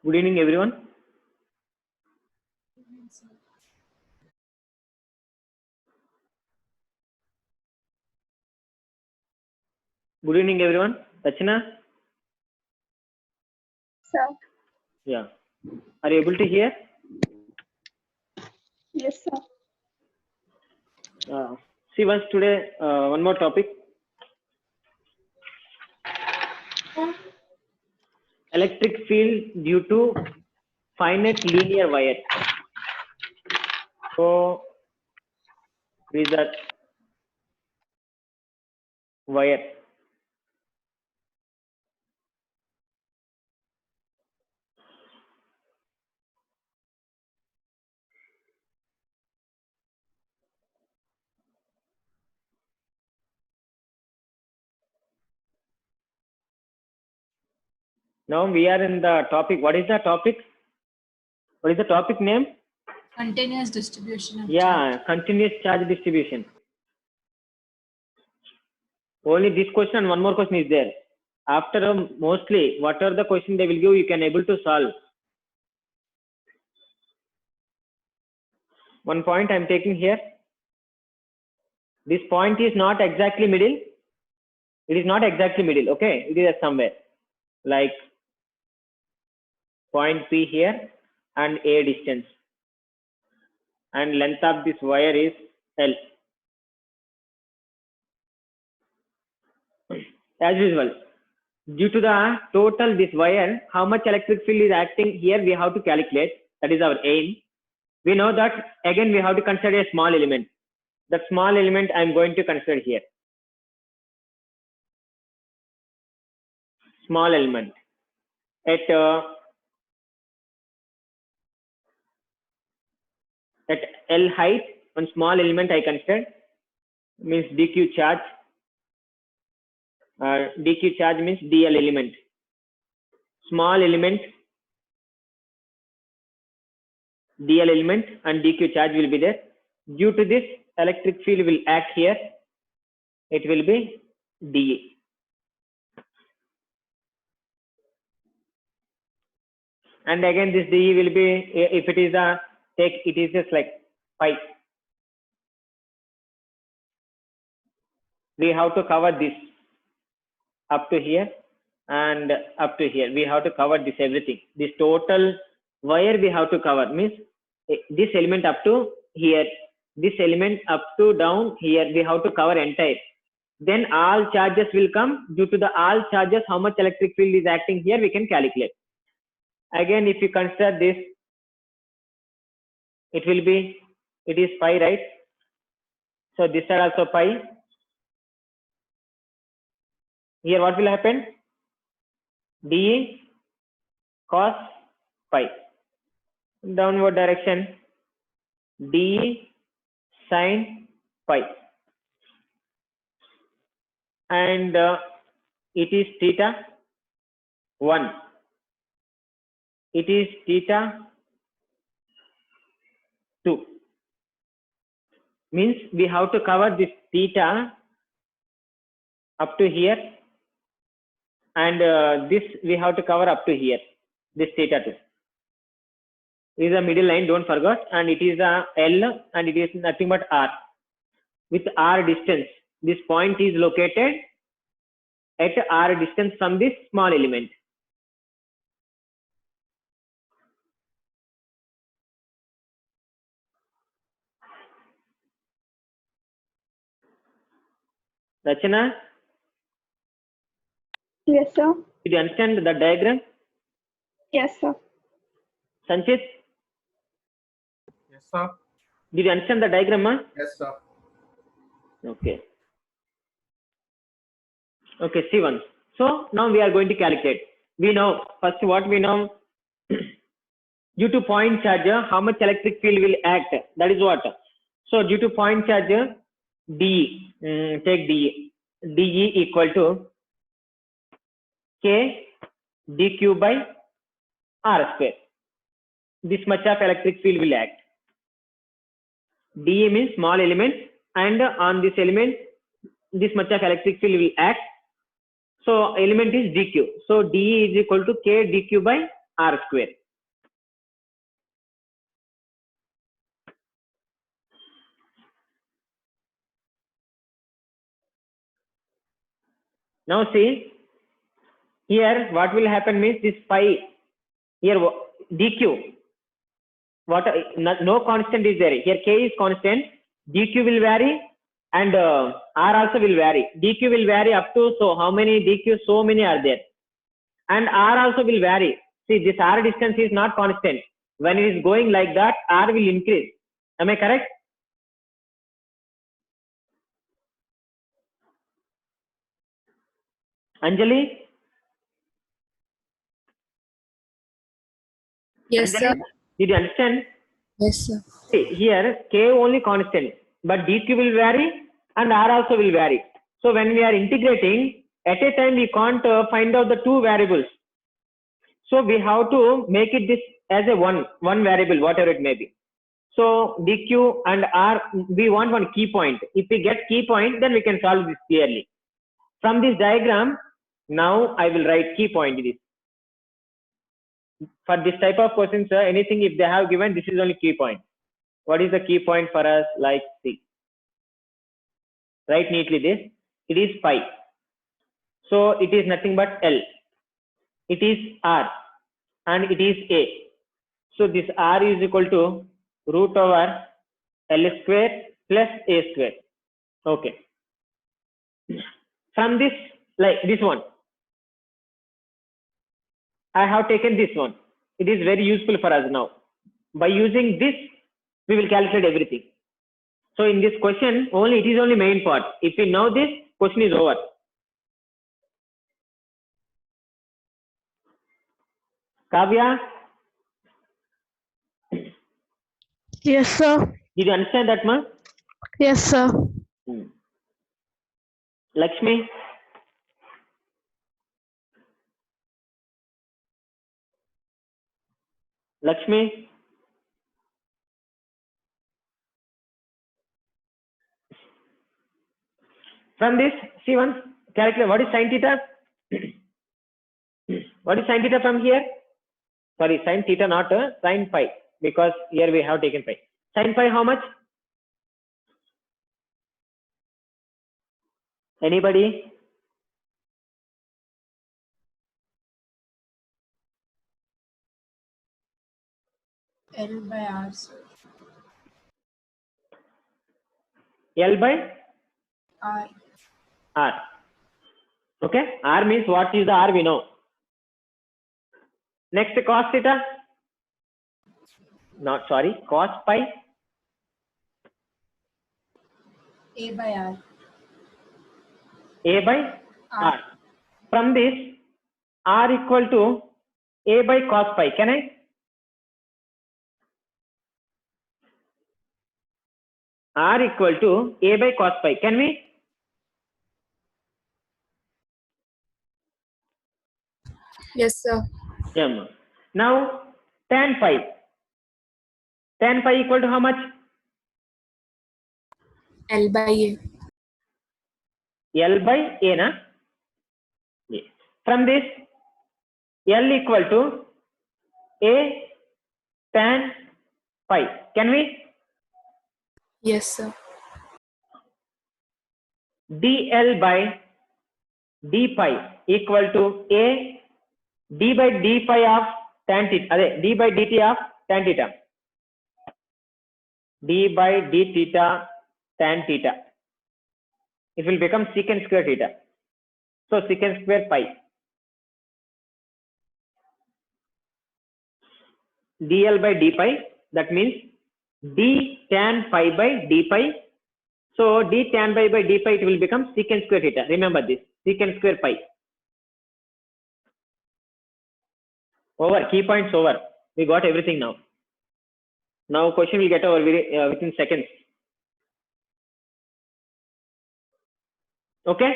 Good evening, everyone. Good evening, everyone. Rachana? Sir. Yeah. Are you able to hear? Yes, sir. See, once today, one more topic. Electric field due to finite linear wire. So, is that wire? Now we are in the topic. What is the topic? What is the topic name? Continuous distribution of Yeah, continuous charge distribution. Only this question and one more question is there. After mostly, whatever the question they will give, you can able to solve. One point I am taking here. This point is not exactly middle. It is not exactly middle. Okay, it is somewhere like point P here and A distance, and length of this wire is L. As usual, due to the total this wire, how much electric field is acting here, we have to calculate. That is our aim. We know that again we have to consider a small element. The small element I am going to consider here. Small element at L height, one small element I consider means dq charge. dq charge means dl element. Small element, dl element, and dq charge will be there. Due to this, electric field will act here. It will be dE. And again, this dE will be, if it is a it is just like pi. We have to cover this up to here and up to here. We have to cover this everything. This total wire we have to cover means this element up to here, this element up to down here. We have to cover entire. Then all charges will come. Due to the all charges, how much electric field is acting here, we can calculate. Again, if you consider this, it will be, it is pi, right? So this side also pi. Here what will happen? dE cos pi. Downward direction, dE sin pi. And it is theta 1. It is theta 2. Means we have to cover this theta up to here, and this we have to cover up to here, this theta 2. This is a middle line, don't forget, and it is a L, and it is nothing but R. With R distance, this point is located at R distance from this small element. Rachana, Yes, sir. did you understand the diagram? Yes, sir. Sanchit, Yes, sir. did you understand the diagram? Huh? Yes, sir. Okay. Okay, see one. So now we are going to calculate. We know first what we know. Due to point charge, how much electric field will act? That is what. So due to point charge, dE, take dE. dE equal to K dq by R square. This much of electric field will act. dE means small element, and on this element, this much of electric field will act. So element is dq. So dE is equal to K dq by r square. Now see, here what will happen means this phi, here dq, what no constant is there. Here k is constant, dq will vary, and r also will vary. dq will vary up to, so how many dq, so many are there, and r also will vary. See, this r distance is not constant. When it is going like that, r will increase. Am I correct? Anjali? Yes, Anjali, sir. did you understand? Yes, sir. See, here k only constant, but dq will vary and r also will vary. So when we are integrating, at a time we can't find out the two variables. So we have to make it this as a one variable, whatever it may be. So dq and r, we want one key point. If we get key point, then we can solve this clearly. From this diagram, now I will write key point this. For this type of questions, anything if they have given, this is only key point. What is the key point for us? Like, see, write neatly this. It is pi. So it is nothing but L. It is R and it is A. So this R is equal to root over L square plus A square. Okay. From this, like this one, I have taken this one. It is very useful for us now. By using this, we will calculate everything. So in this question, it is only main part. If we know this, question is over. Kavya, Yes, sir. did you understand that, ma? Yes, sir. Lakshmi? Lakshmi? From this, see once, calculate what is sin theta? What is sin theta from here? Sorry, sin theta, not sin phi, because here we have taken phi. Sin phi, how much? Anybody? L by R, sir. L by R. R. Okay, R means what is the R we know. Next, cos theta. Not sorry, cos pi. A by R. A by R. From this, R equal to A by cos pi. Can I? R equal to A by cos pi. Can we? Yes, sir. Yeah. Now, tan phi. Tan phi equal to how much? L by A. L by A, na? Yeah. From this, L equal to A tan phi. Can we? Yes, sir. dl by d pi equal to A d by d phi of tan theta. D by dt of tan theta. D by d theta tan theta. It will become secant square theta. So secant square pi. dl by d pi, that means d tan phi by d pi. So d tan pi by d pi, it will become secant square theta. Remember this, secant square pi. Over, key points over. We got everything now. Now question will get over within seconds. Okay?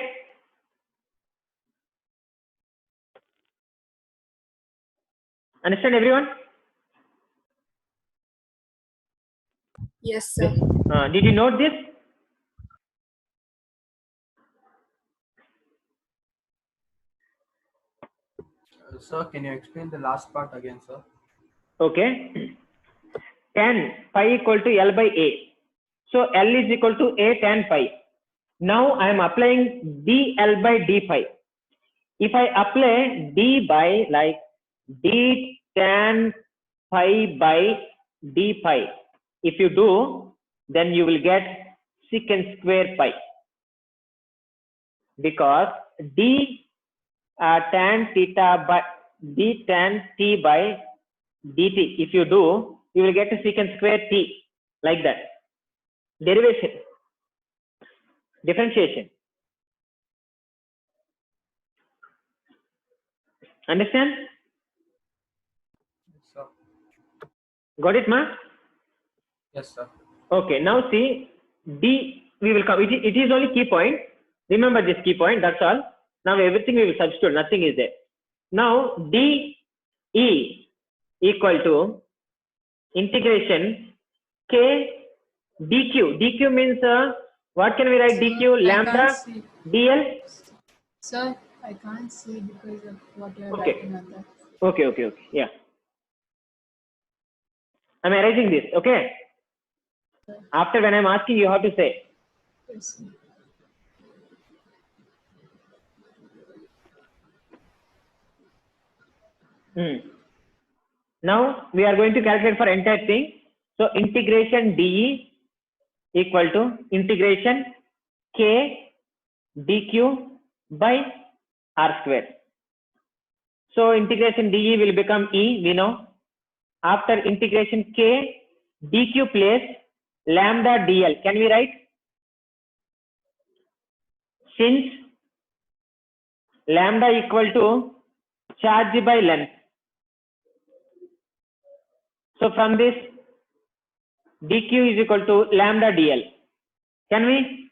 Understand everyone? Yes, sir. Did you note this? Sir, can you explain the last part again, sir? Okay. Tan pi equal to L by A. So L is equal to A tan pi. Now I am applying dl by d phi. If I apply d by like d tan pi by d pi, if you do, then you will get secant square pi, because d tan theta by d tan t by dt, if you do, you will get a secant square t, like that. Derivation, differentiation. Understand? Yes, sir. Got it, ma? Yes, sir. Okay, now see, d, we will come, it is only key point. Remember this key point, that's all. Now everything we will substitute, nothing is there. Now d e equal to integration k dq. dq means what can we write? Sir, dq I lambda can't see. dl. Sir, I can't see because of what you are Okay. writing on that. Okay, yeah. I'm erasing this, okay? After when I'm asking, you have to say. Yes, sir. Now we are going to calculate for entire thing. So integration dE equal to integration k dq by r square. So integration dE will become E, we know. After integration k dq place lambda dl. Can we write? Since lambda equal to charge by length. So from this dq is equal to lambda dl. Can we?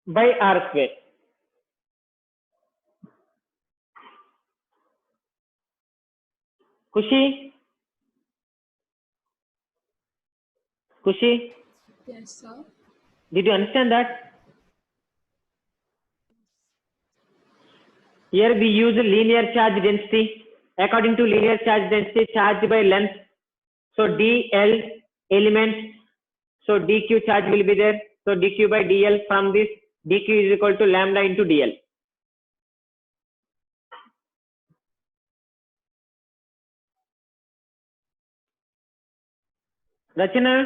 By r square. Kushi? Kushi? Yes, sir. Did you understand that? Here we use linear charge density. According to linear charge density, charge by length. So dl element. So dq charge will be there. So dq by dl, from this dq is equal to lambda into dl. Rachana,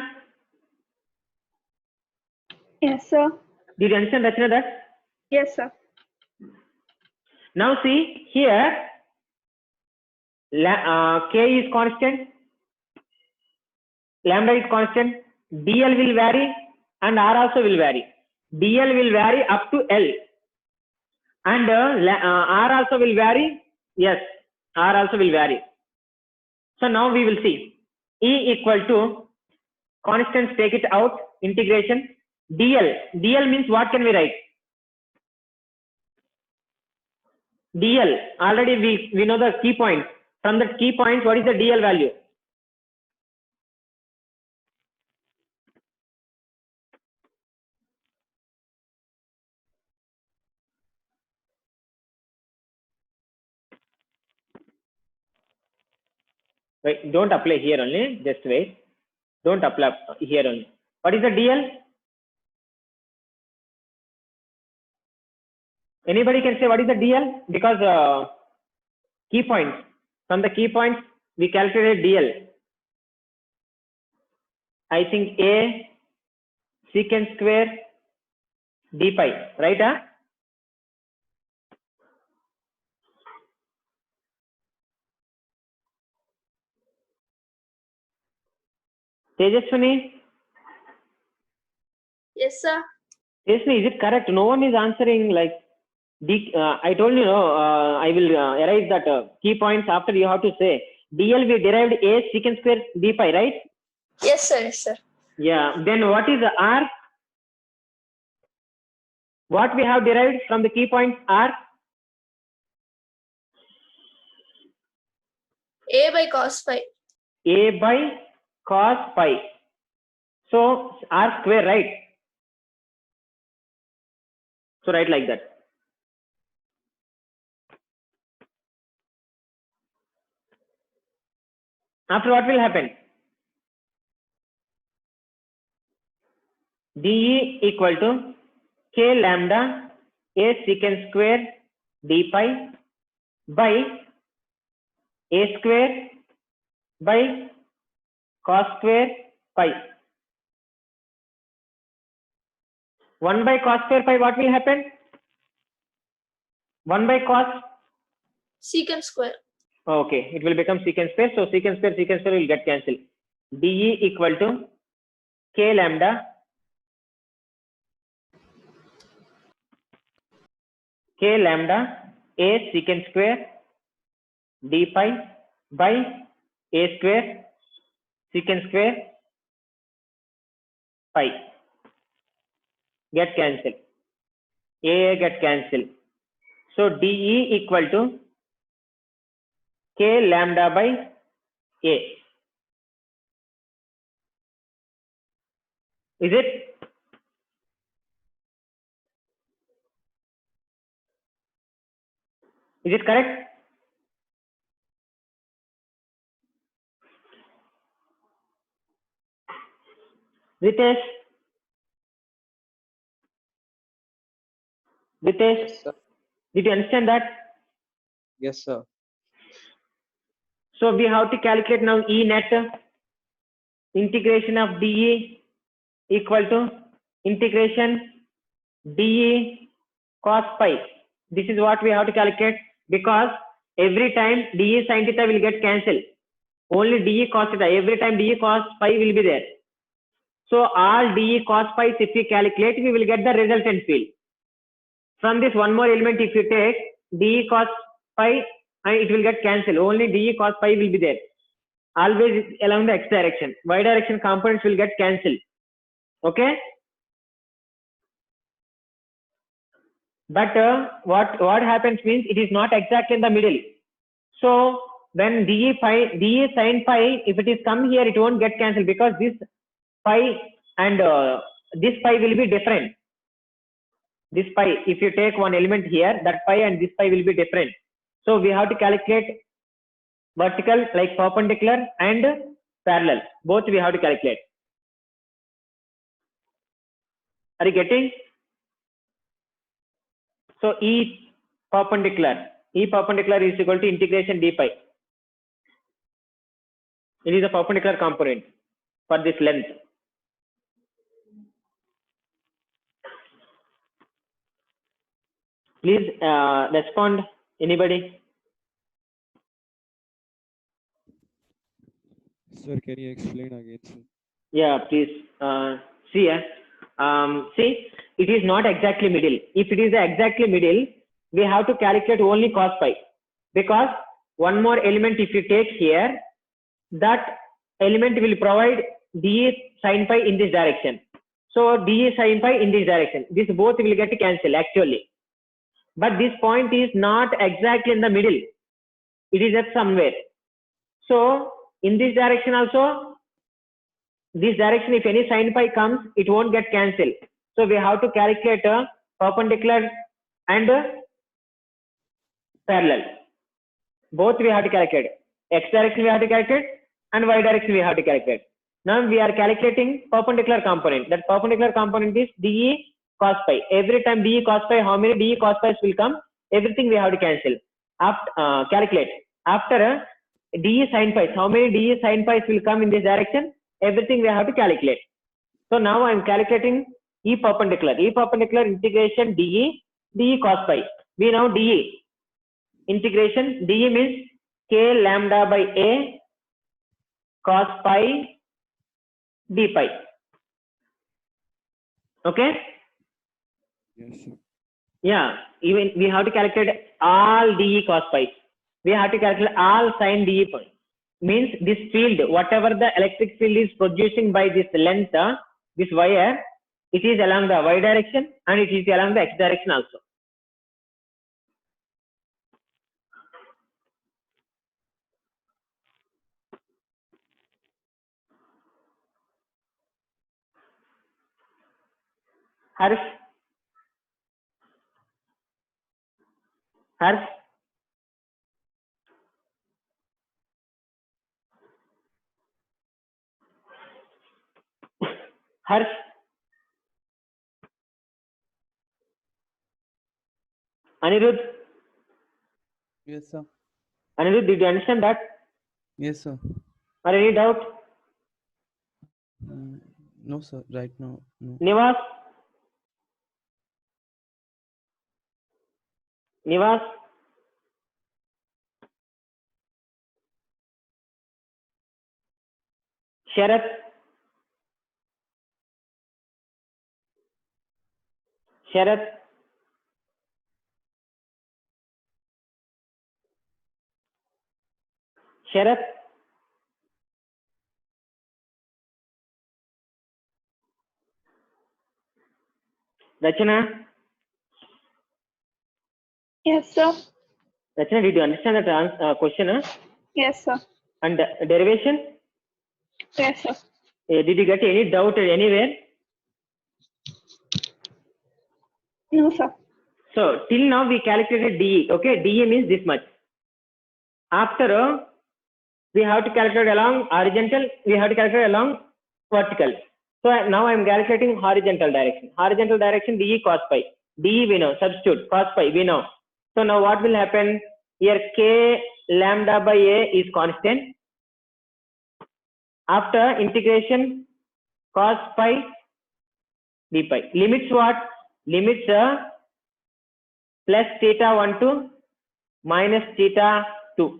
Yes, sir. did you understand, Rachana, that? Yes, sir. Now see here, k is constant, lambda is constant, dl will vary and r also will vary. dl will vary up to L and r also will vary. Yes, r also will vary. So now we will see E equal to constants, take it out, integration dl. dl means what can we write? dl, already we know the key point. From the key points, what is the dl value? Wait, don't apply here only, just wait. Don't apply here only. What is the dl? Anybody can say what is the dl? Because key points, from the key points we calculate dl. I think a secant square d pi, right? Tejaswini, Yes, sir. Tejaswini, is it correct? No one is answering like I told you, no, I will erase that key points after you have to say. dl we derived a secant square d pi, right? Yes, sir. Yes, sir. Yeah. Then what is the r? What we have derived from the key points r? A by cos phi. A by cos pi. So r square, right? So write like that. After what will happen? dE equal to k lambda a secant square d pi by a square by cos square pi. 1 by cos square pi, what will happen? 1 by cos, Secant square. okay, it will become secant square. So secant square will get cancelled. dE equal to k lambda a secant square d pi by a square secant square pi get cancelled. A get cancelled. So dE equal to k lambda by a. Is it? Is it correct? Ritesh? Ritesh, Yes, sir. did you understand that? Yes, sir. So we have to calculate now E net. Integration of dE equal to integration dE cos pi. This is what we have to calculate, because every time dE sin theta will get cancelled. Only dE cos theta. Every time dE cos pi will be there. So all dE cos pi, if we calculate, we will get the resultant field. From this one more element, if you take dE cos pi, and it will get cancelled. Only dE cos pi will be there. Always along the x direction. Y direction components will get cancelled. Okay. But what happens means it is not exactly in the middle. So when dE sin pi, if it is come here, it won't get cancelled, because this pi and this pi will be different. This pi, if you take one element here, that pi and this pi will be different. So we have to calculate vertical, like perpendicular and parallel. Both we have to calculate. Are you getting? So E perpendicular is equal to integration d pi. It is a perpendicular component for this length. Please respond, anybody? Sir, can you explain again, sir? Yeah, please. See, see, it is not exactly middle. If it is exactly middle, we have to calculate only cos pi, because one more element if you take here, that element will provide dE sin pi in this direction. So dE sin pi in this direction. This both will get cancelled actually. But this point is not exactly in the middle. It is at somewhere. So in this direction also, this direction, if any sin pi comes, it won't get cancelled. So we have to calculate a perpendicular and parallel. Both we have to calculate. X direction we have to calculate and Y direction we have to calculate. Now we are calculating perpendicular component. That perpendicular component is dE cos pi. Every time dE cos pi, how many dE cos pi will come? Everything we have to cancel. After calculate. After dE sin pi, how many dE sin pi will come in this direction? Everything we have to calculate. So now I am calculating E perpendicular. E perpendicular integration dE cos pi. We know dE. Integration dE means k lambda by a cos pi d pi. Okay. Yes, sir. Yeah, even we have to calculate all dE cos pi. We have to calculate all sin dE pi. Means this field, whatever the electric field is producing by this length, this wire, it is along the y direction and it is along the x direction also. Harsh? Harsh? Harsh, Anirudh, Yes, sir. Anirudh, did you understand that? Yes, sir. Or any doubt? No, sir. Right now, no. Nivas, Nivas, Sharath, Sharath, Sharath, Rachana, Yes, sir. Rachana, did you understand that question? Yes, sir. And derivation? Yes, sir. Did you get any doubt anywhere? No, sir. So till now we calculated DE. Okay, DE means this much. After we have to calculate along horizontal, we have to calculate along vertical. So now I am calculating horizontal direction. Horizontal direction DE cos pi. DE we know, substitute cos pi we know. So now what will happen? Here K lambda by A is constant. After integration cos pi d pi. Limits what? Limits plus theta 1 to minus theta 2.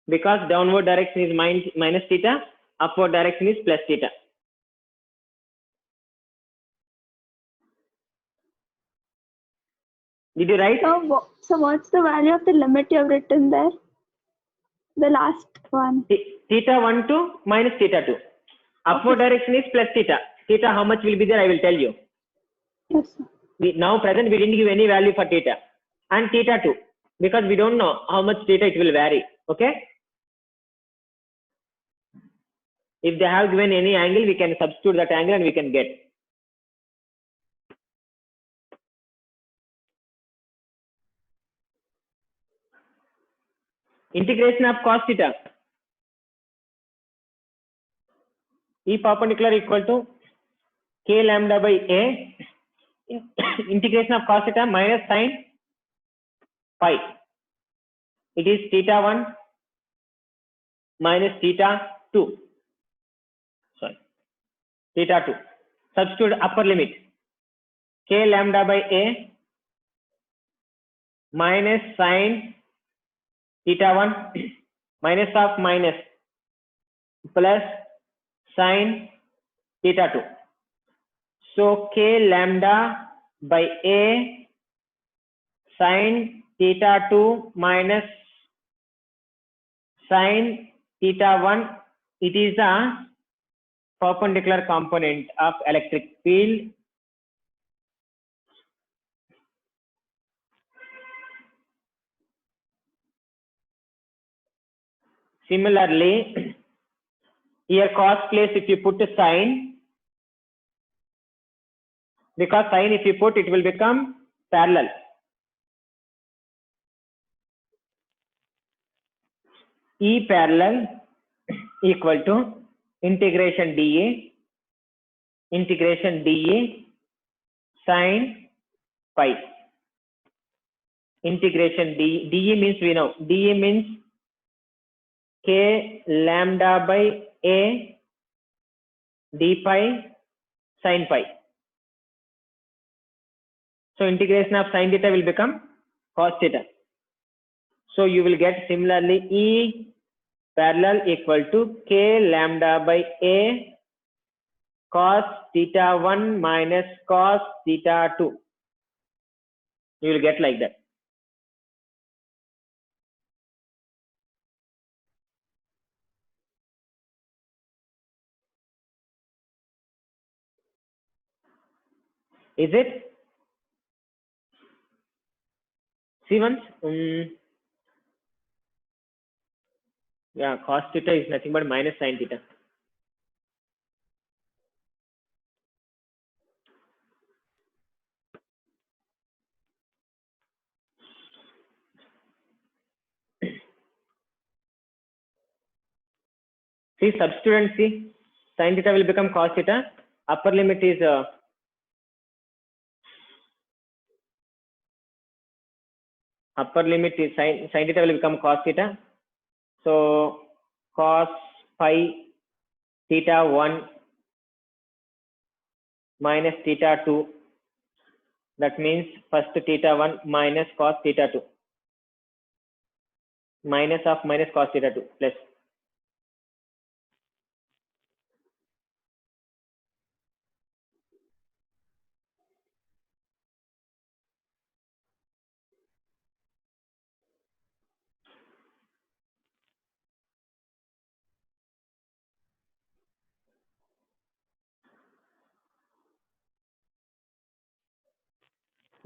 Because downward direction is minus theta, upward direction is plus theta. Did you write? So what's the value of the limit you have written there? The last one. Theta 1 to minus theta 2. Upward direction is plus theta. Theta how much will be there I will tell you. Yes, sir. Now present we didn't give any value for theta. And theta 2. Because we don't know how much theta it will vary. Okay. If they have given any angle, we can substitute that angle and we can get. Integration of cos theta. E perpendicular equal to K lambda by A. Integration of cos theta minus sin pi. It is theta 1 minus theta 2. Sorry. Theta 2. Substitute upper limit. K lambda by A minus sin theta 1 minus of minus plus sin theta 2. So K lambda by A sin theta 2 minus sin theta 1. It is a perpendicular component of electric field. Similarly, here cos place if you put a sin, because sin if you put it will become parallel. E parallel equal to integration dA sin pi. Integration dA means we know. dA means K lambda by A d pi sin pi. So integration of sin theta will become cos theta. So you will get similarly E parallel equal to K lambda by A cos theta 1 minus cos theta 2. You will get like that. Is it? See once? Yeah, cos theta is nothing but minus sin theta. See, substitute and see. Sin theta will become cos theta. Upper limit is sin theta will become cos theta. So cos pi theta 1 minus theta 2. That means first theta 1 minus cos theta 2. Minus of minus cos theta 2 plus.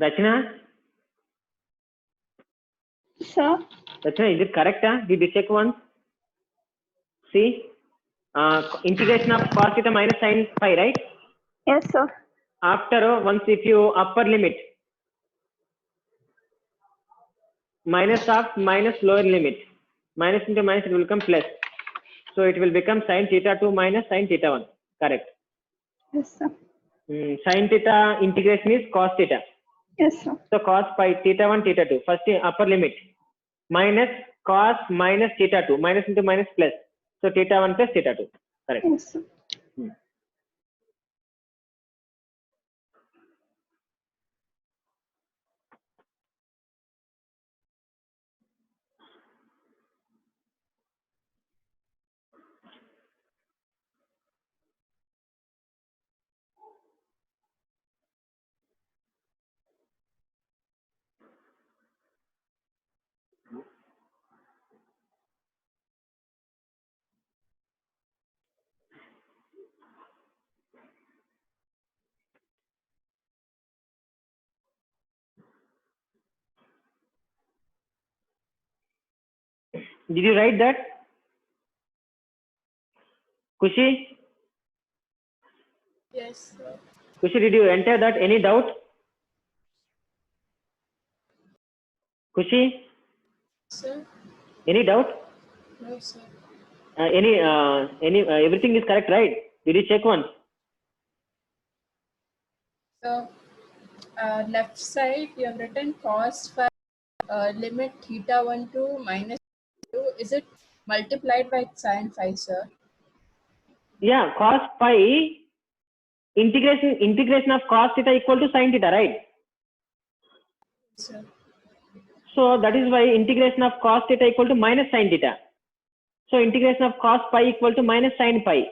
Rachna, Sir? is it correct? Did you check once? See, integration of cos theta minus sin phi, right? Yes, sir. After once if you upper limit minus of minus lower limit, minus into minus it will become plus. So it will become sin theta 2 minus sin theta 1. Correct. Yes, sir. Sin theta integration is cos theta. Yes, sir. So cos pi theta 1 theta 2. First upper limit minus cos minus theta 2, minus into minus plus. So theta 1 plus theta 2. Correct. Yes, sir. Did you write that? Kushi? Yes, sir. Kushi, did you enter that? Any doubt? Kushi? Sir? Any doubt? No, sir. Any everything is correct, right? Did you check once? So, left side you have written cos phi limit theta 1 to minus 2. Is it multiplied by sin phi, sir? Yeah, cos pi integration of cos theta equal to sin theta, right? Sir. So that is why integration of cos theta equal to minus sin theta. So integration of cos pi equal to minus sin pi.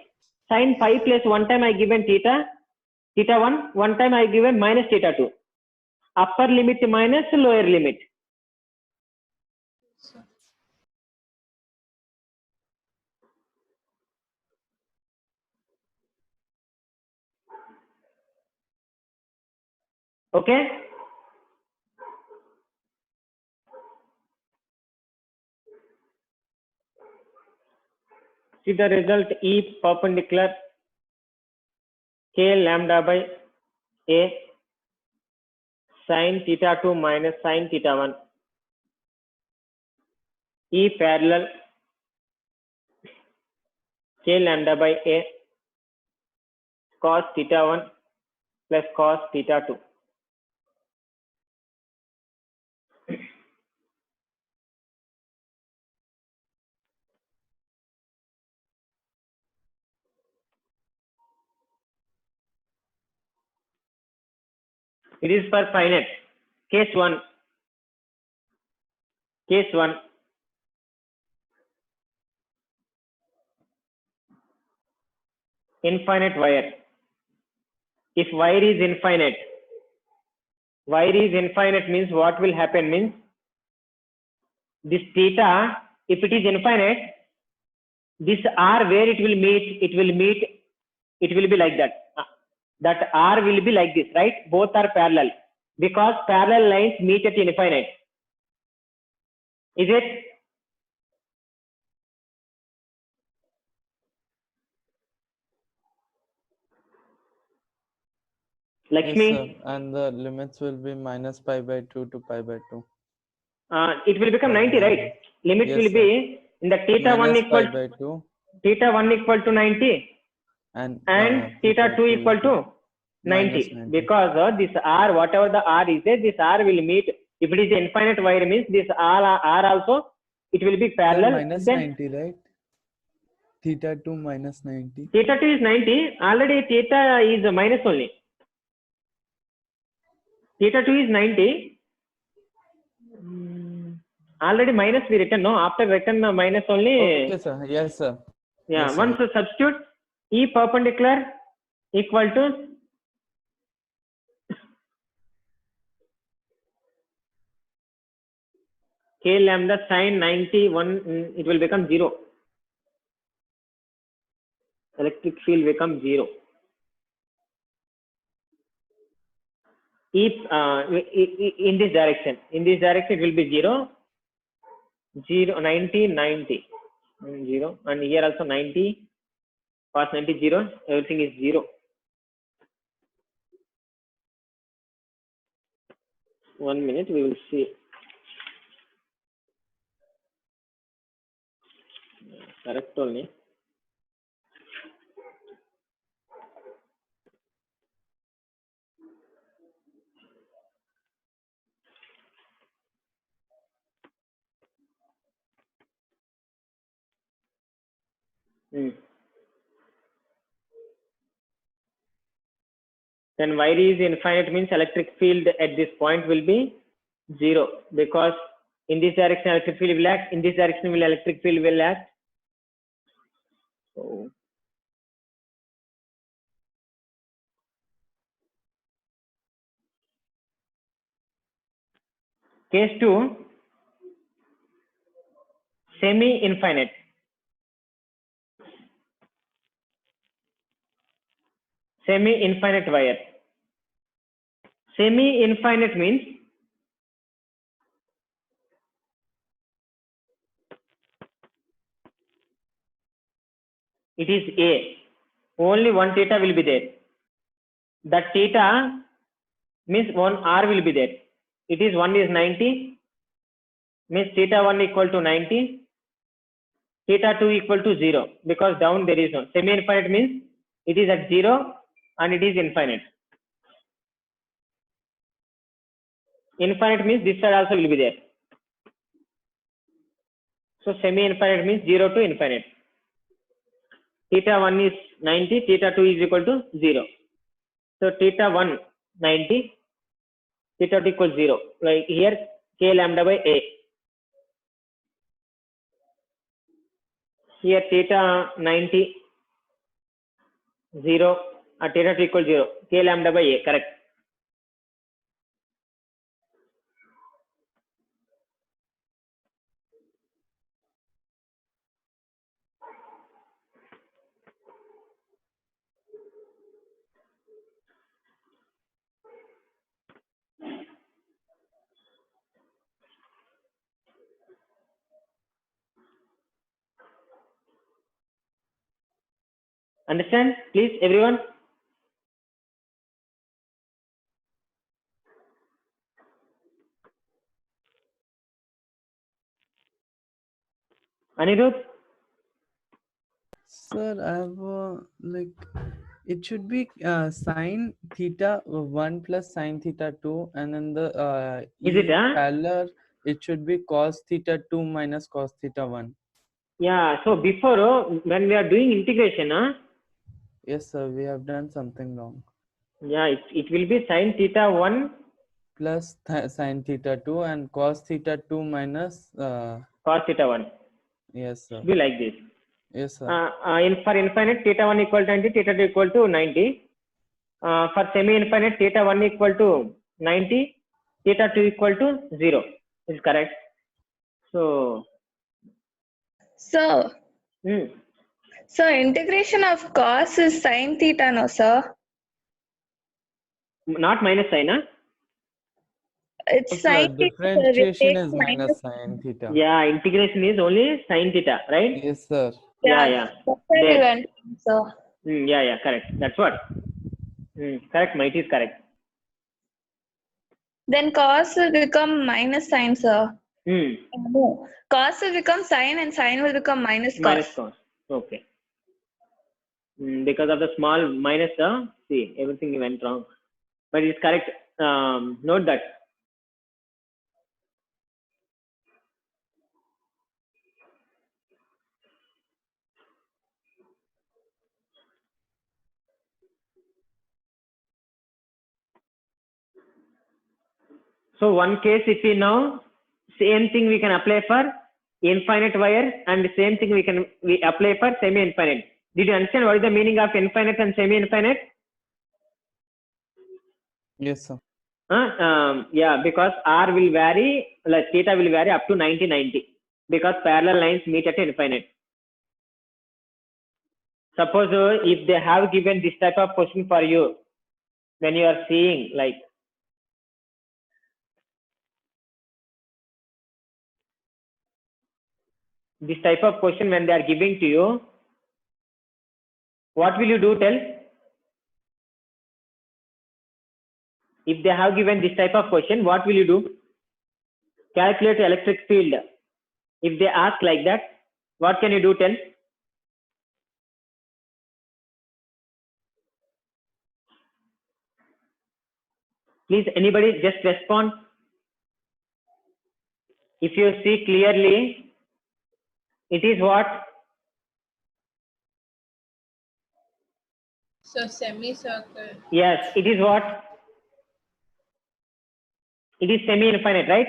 Sin pi plus one time I given theta 1, one time I given minus theta 2. Upper limit minus lower limit. Sir. Okay? See the result E perpendicular K lambda by A sin theta 2 minus sin theta 1. E parallel K lambda by A cos theta 1 plus cos theta 2. It is for finite. Case 1. Case 1. Infinite wire. If wire is infinite means what will happen means this theta, if it is infinite, this R where it will be like that. That R will be like this, right? Both are parallel because parallel lines meet at infinite. Is it? Lakshmi? Yes, sir. And the limits will be minus pi by 2 to pi by 2. It will become 90, right? Limit Yes, will sir. be in the theta 1 Minus equal pi by 2. theta 1 equal to 90 and theta 2 equal to 90 minus 90. because this r, whatever the r is there, this r will meet. If it is infinite wire means this r also it will be Sir, parallel. minus Then 90, right? Theta 2 minus 90. theta 2 is 90. Already theta is minus only. Theta 2 is 90. Already minus we written, no? After written minus only. Okay, sir. Yes, sir. Yeah, Yes, sir. once substitute E perpendicular equal to K lambda sine 91, it will become 0. Electric field becomes 0. In this direction. In this direction it will be 0. 0, 90, 90. 0. And here also 90. Cos 90, 0. Everything is 0. 1 minute, we will see. Correct only. Then wire is infinite means electric field at this point will be 0 because in this direction electric field will act, in this direction will electric field will act. So case 2, semi-infinite. Semi-infinite wire. Semi-infinite means it is A. Only one theta will be there. That theta means one R will be there. It is 1 is 90 means theta 1 equal to 90. Theta 2 equal to 0 because down there is no. Semi-infinite means it is at 0 and it is infinite. Infinite means this side also will be there. So semi-infinite means 0 to infinite. Theta 1 is 90, theta 2 is equal to 0. So theta 1 90, theta 2 equals 0. Like here K lambda by A. Here theta 90 0 theta 2 equals 0. K lambda by A, correct. Understand, please, everyone? Anirudh? Sir, I have like it should be sine theta 1 plus sine theta 2, and then the Is it, huh? parallel it should be cos theta 2 minus cos theta 1. Yeah, so before when we are doing integration, Yes, sir, we have done something wrong. yeah, it will be sine theta 1 Plus sine theta 2 and cos theta 2 minus cos theta 1. yes, sir. Be like this. Yes, sir. For infinite, theta 1 equal to 90, theta 2 equal to 90. For semi-infinite, theta 1 equal to 90, theta 2 equal to 0. Is correct. So, So, hmm. so integration of cos is sine theta, no, sir? Not minus sign, huh? It's Yes, sir, sine theta. differentiation is minus sine theta. Yeah, integration is only sine theta, right? Yes, sir. Yeah. That's why we There. went, sir. Yeah, correct. That's what. Correct, might is correct. Then cos will become minus sine, sir. Hmm. No. Cos will become sine and sine will become minus cos. Minus cos. Okay. Because of the small minus, see, everything went wrong. But it's correct. Note that. So one case, if we know, same thing we can apply for infinite wire, and same thing we apply for semi-infinite. Did you understand what is the meaning of infinite and semi-infinite? Yes, sir. Yeah, because R will vary, like theta will vary up to 90, because parallel lines meet at infinite. Suppose if they have given this type of question for you, when you are seeing like this type of question, when they are giving to you, what will you do? Tell. If they have given this type of question, what will you do? Calculate electric field. If they ask like that, what can you do? Tell. Please, anybody just respond. If you see clearly, it is what? So semicircle. Yes, it is what? It is semi-infinite, right?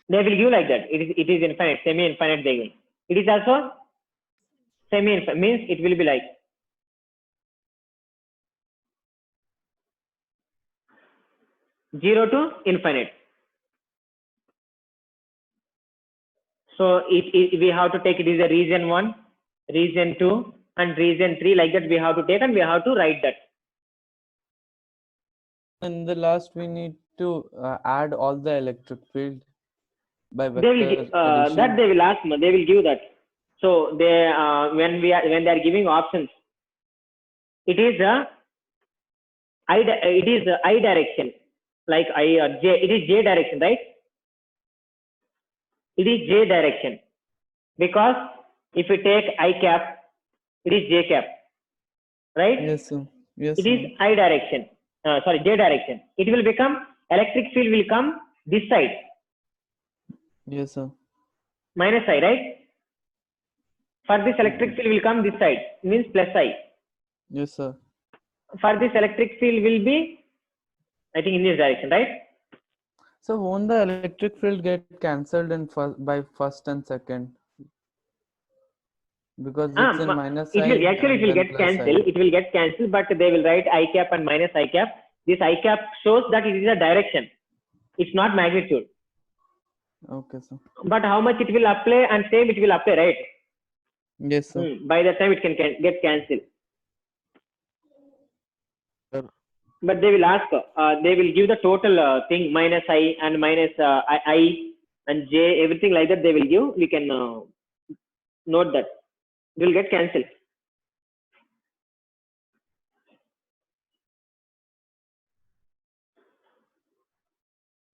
They will give like that. It is infinite, semi-infinite they will. It is also semi-infinite, means it will be like 0 to infinite. So we have to take it is a region 1, region 2, and region 3, like that we have to take, and we have to write that. In the last, we need to add all the electric field by They will vector that addition. they will ask, they will give that. So they when they are giving options, it is I direction, like I or J. It is J direction, right? It is J direction, because if you take I cap, it is J cap, right? Yes, sir. Yes, It sir. is I direction. Sorry, J direction. It will become electric field will come this side, Yes, sir. minus I, right? For this electric field will come this side, means plus I. Yes, sir. For this electric field will be, I think, in this direction, right? So won't the electric field get cancelled in by first and second? Because it's in minus It will side actually, and it will then get plus cancelled. side. It will get cancelled, but they will write I cap and minus I cap. This I cap shows that it is a direction. It's not magnitude. Okay, sir. But how much it will apply, and same it will apply, right? Yes, sir. By that time it can get cancelled. Sir. But they will ask, they will give the total thing, minus I and minus I and J, everything like that they will give. We can note that. It will get cancelled.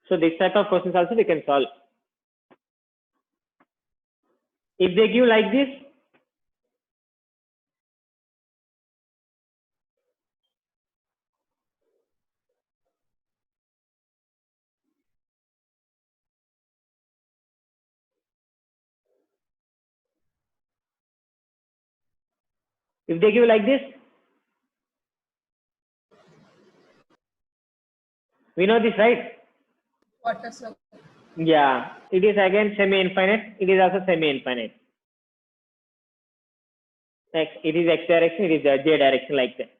So this type of questions also we can solve. If they give like this, if they give like this, we know this, right? Water circle. Yeah, it is again semi-infinite. It is also semi-infinite. X, it is X direction, it is J direction, like that.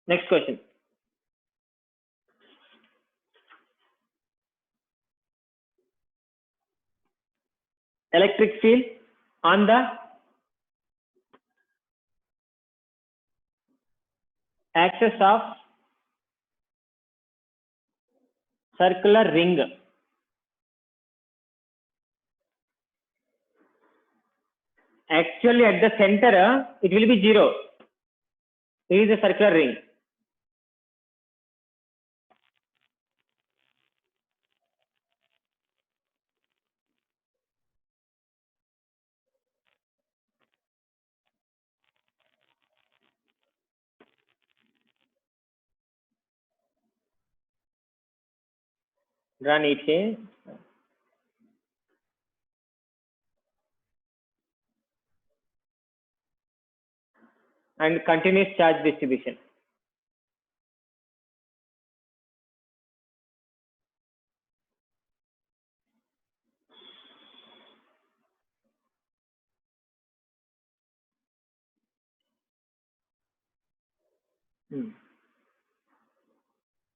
Next question. Electric field on the axis of circular ring. Actually, at the center, it will be 0. It is a circular ring. Draw neatly. And continuous charge distribution.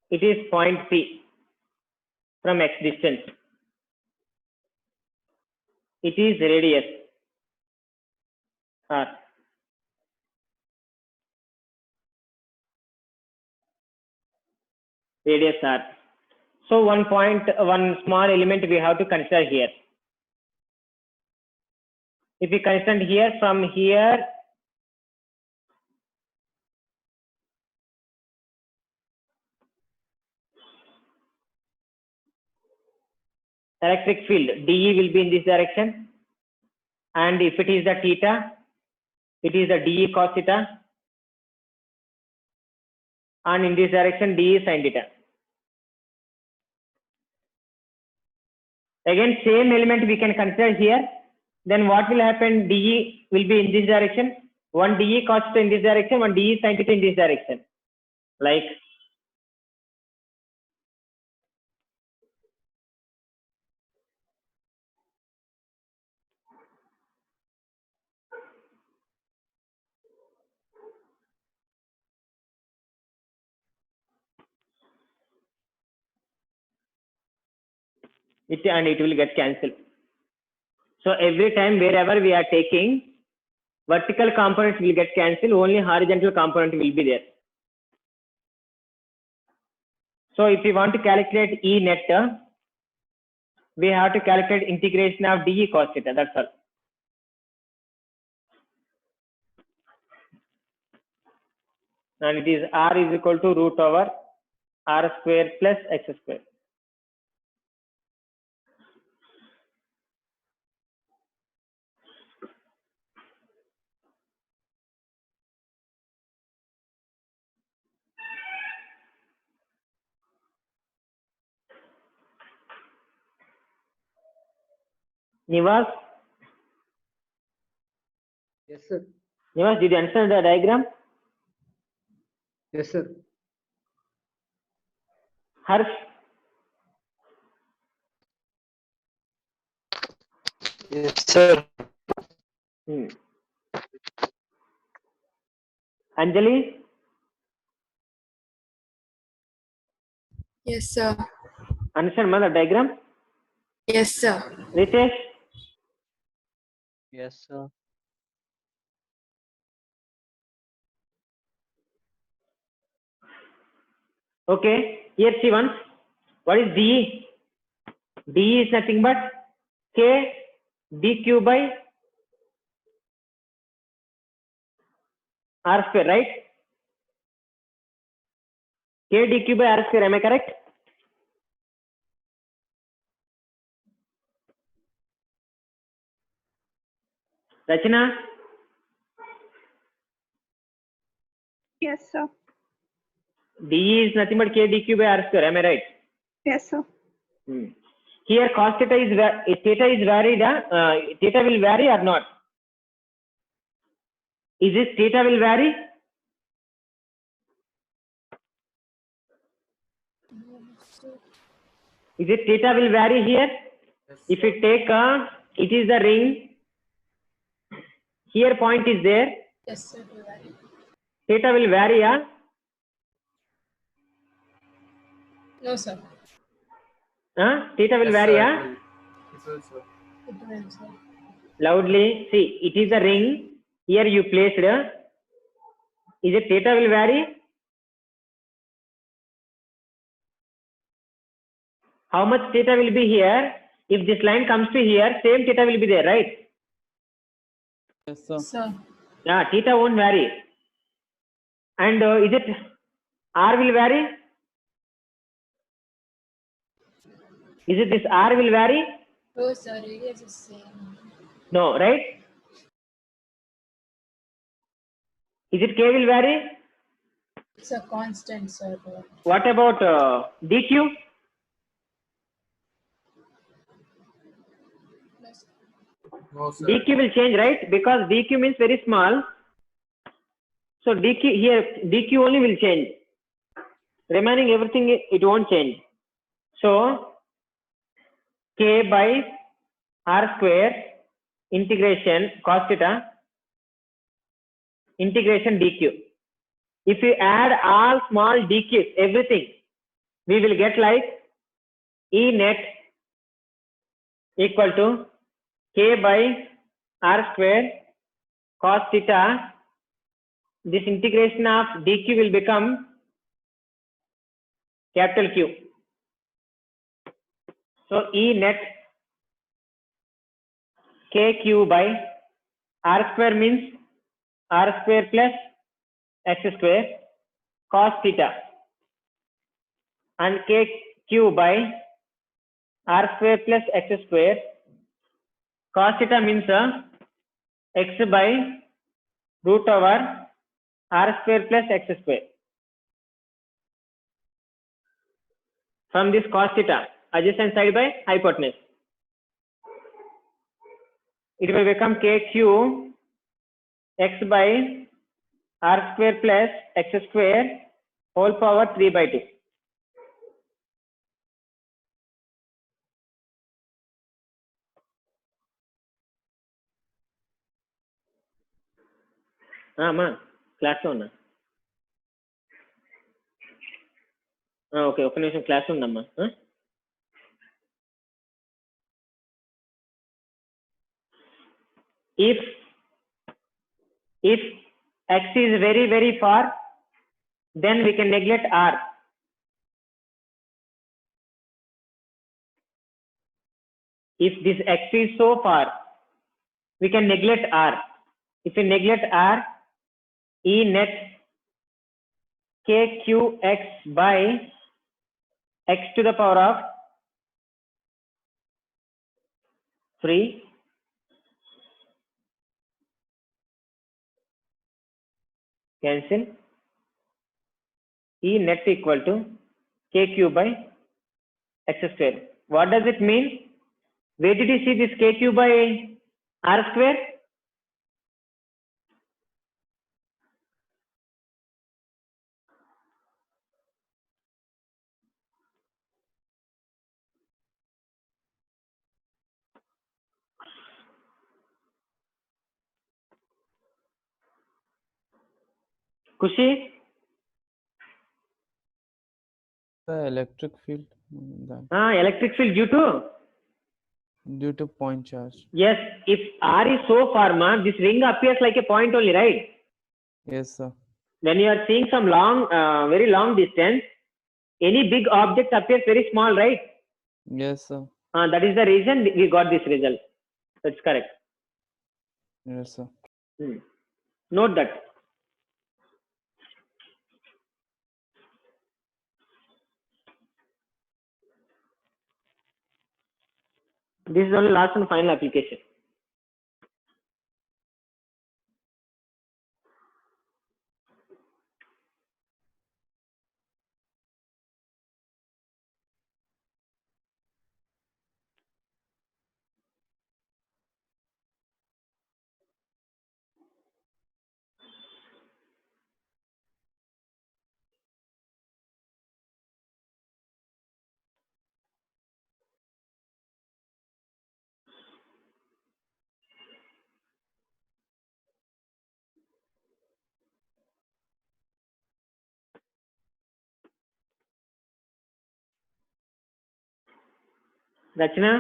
It is point P from x distance. It is radius R. Radius R. So one small element we have to consider here. If we consider here, from here, electric field dE will be in this direction, and if it is the theta, it is the dE cos theta, and in this direction dE sin theta. Again, same element we can consider here. Then what will happen? dE will be in this direction. One dE cos theta in this direction, one dE sin theta in this direction. Like it, and it will get cancelled. So every time wherever we are taking, vertical component will get cancelled, only horizontal component will be there. So if we want to calculate E net, we have to calculate integration of dE cos theta, that's all. And it is R is equal to root over R square plus X square. Nivas, Yes, sir. Nivas, did you understand the diagram? Yes, sir. Harsh, Yes, sir. Anjali, Yes, sir. understand the diagram? Yes, sir. Ritesh, Yes, sir. okay. Here see once, what is dE? dE is nothing but K dQ by R square, right? K dQ by R square, am I correct? Rachana, Yes, sir. dE is nothing but K dQ by R square, am I right? Yes, sir. Here cos theta is varied, theta will vary or not? Is this theta will vary? Is it theta will vary here? Yes, If sir. you take it is the ring, here point is there, Yes, sir. You're right. theta will vary, No, sir. theta will Yes, vary, sir, it will, sir. It will, sir. loudly, see, it is a ring, here you placed, is it theta will vary? How much theta will be here? If this line comes to here, same theta will be there, right? Yes, sir. Sir. Yeah, theta won't vary. And is it R will vary? Is it this R will vary? Oh, sir. Radius is same. No, right? Is it K will vary? It's a constant, sir. What about DQ? No, sir. dq will change, right? Because dq means very small. So dq here, dq only will change. Remaining everything, it won't change. So k by r square integration cos theta integration dq. If you add all small dq's, everything, we will get like E net equal to k by r square cos theta. This integration of dq will become capital Q. So E net kq by r square means r square plus x square cos theta, and kq by r square plus x square cos theta means x by root over r square plus x square. From this cos theta, adjacent side by hypotenuse, it will become kq x by r square plus x square whole power 3 by 2. అమ్మా క్లాస్లో ఉన్నా. Okay, ఒక్క నిమిషం class ఉందమ్మా. If x is very very far, then we can neglect r. If this x is so far, we can neglect r. If we neglect r, E net kqx by x to the power of 3 cancel. E net equal to kq by x square. What does it mean? Where did you see this kq by r square? Kushi? The electric field Electric field due to point charge. Yes, if r is so far, this ring appears like a point only, right? Yes, sir. When you are seeing some long, very long distance, any big object appears very small, right? Yes, sir. That is the reason we got this result. That's correct. Yes, sir. Note that. This is only last and final application. Rachna?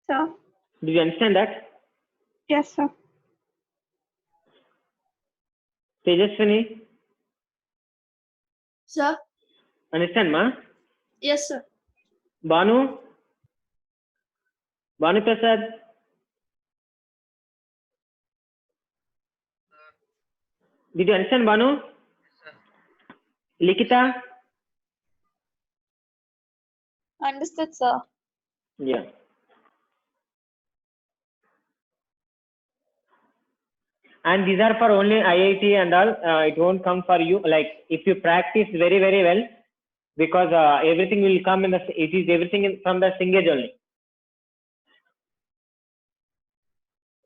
Sir. Did you understand that? Yes, sir. Tejaswini? Sir? Understand, ma? Yes, sir. Banu? Banu Prasad? Did you understand, Banu? Likita? Understood, sir. Yeah. And these are for only IIT and all. It won't come for you. Like if you practice very very well, because everything will come in the, it is everything from the string gauge only.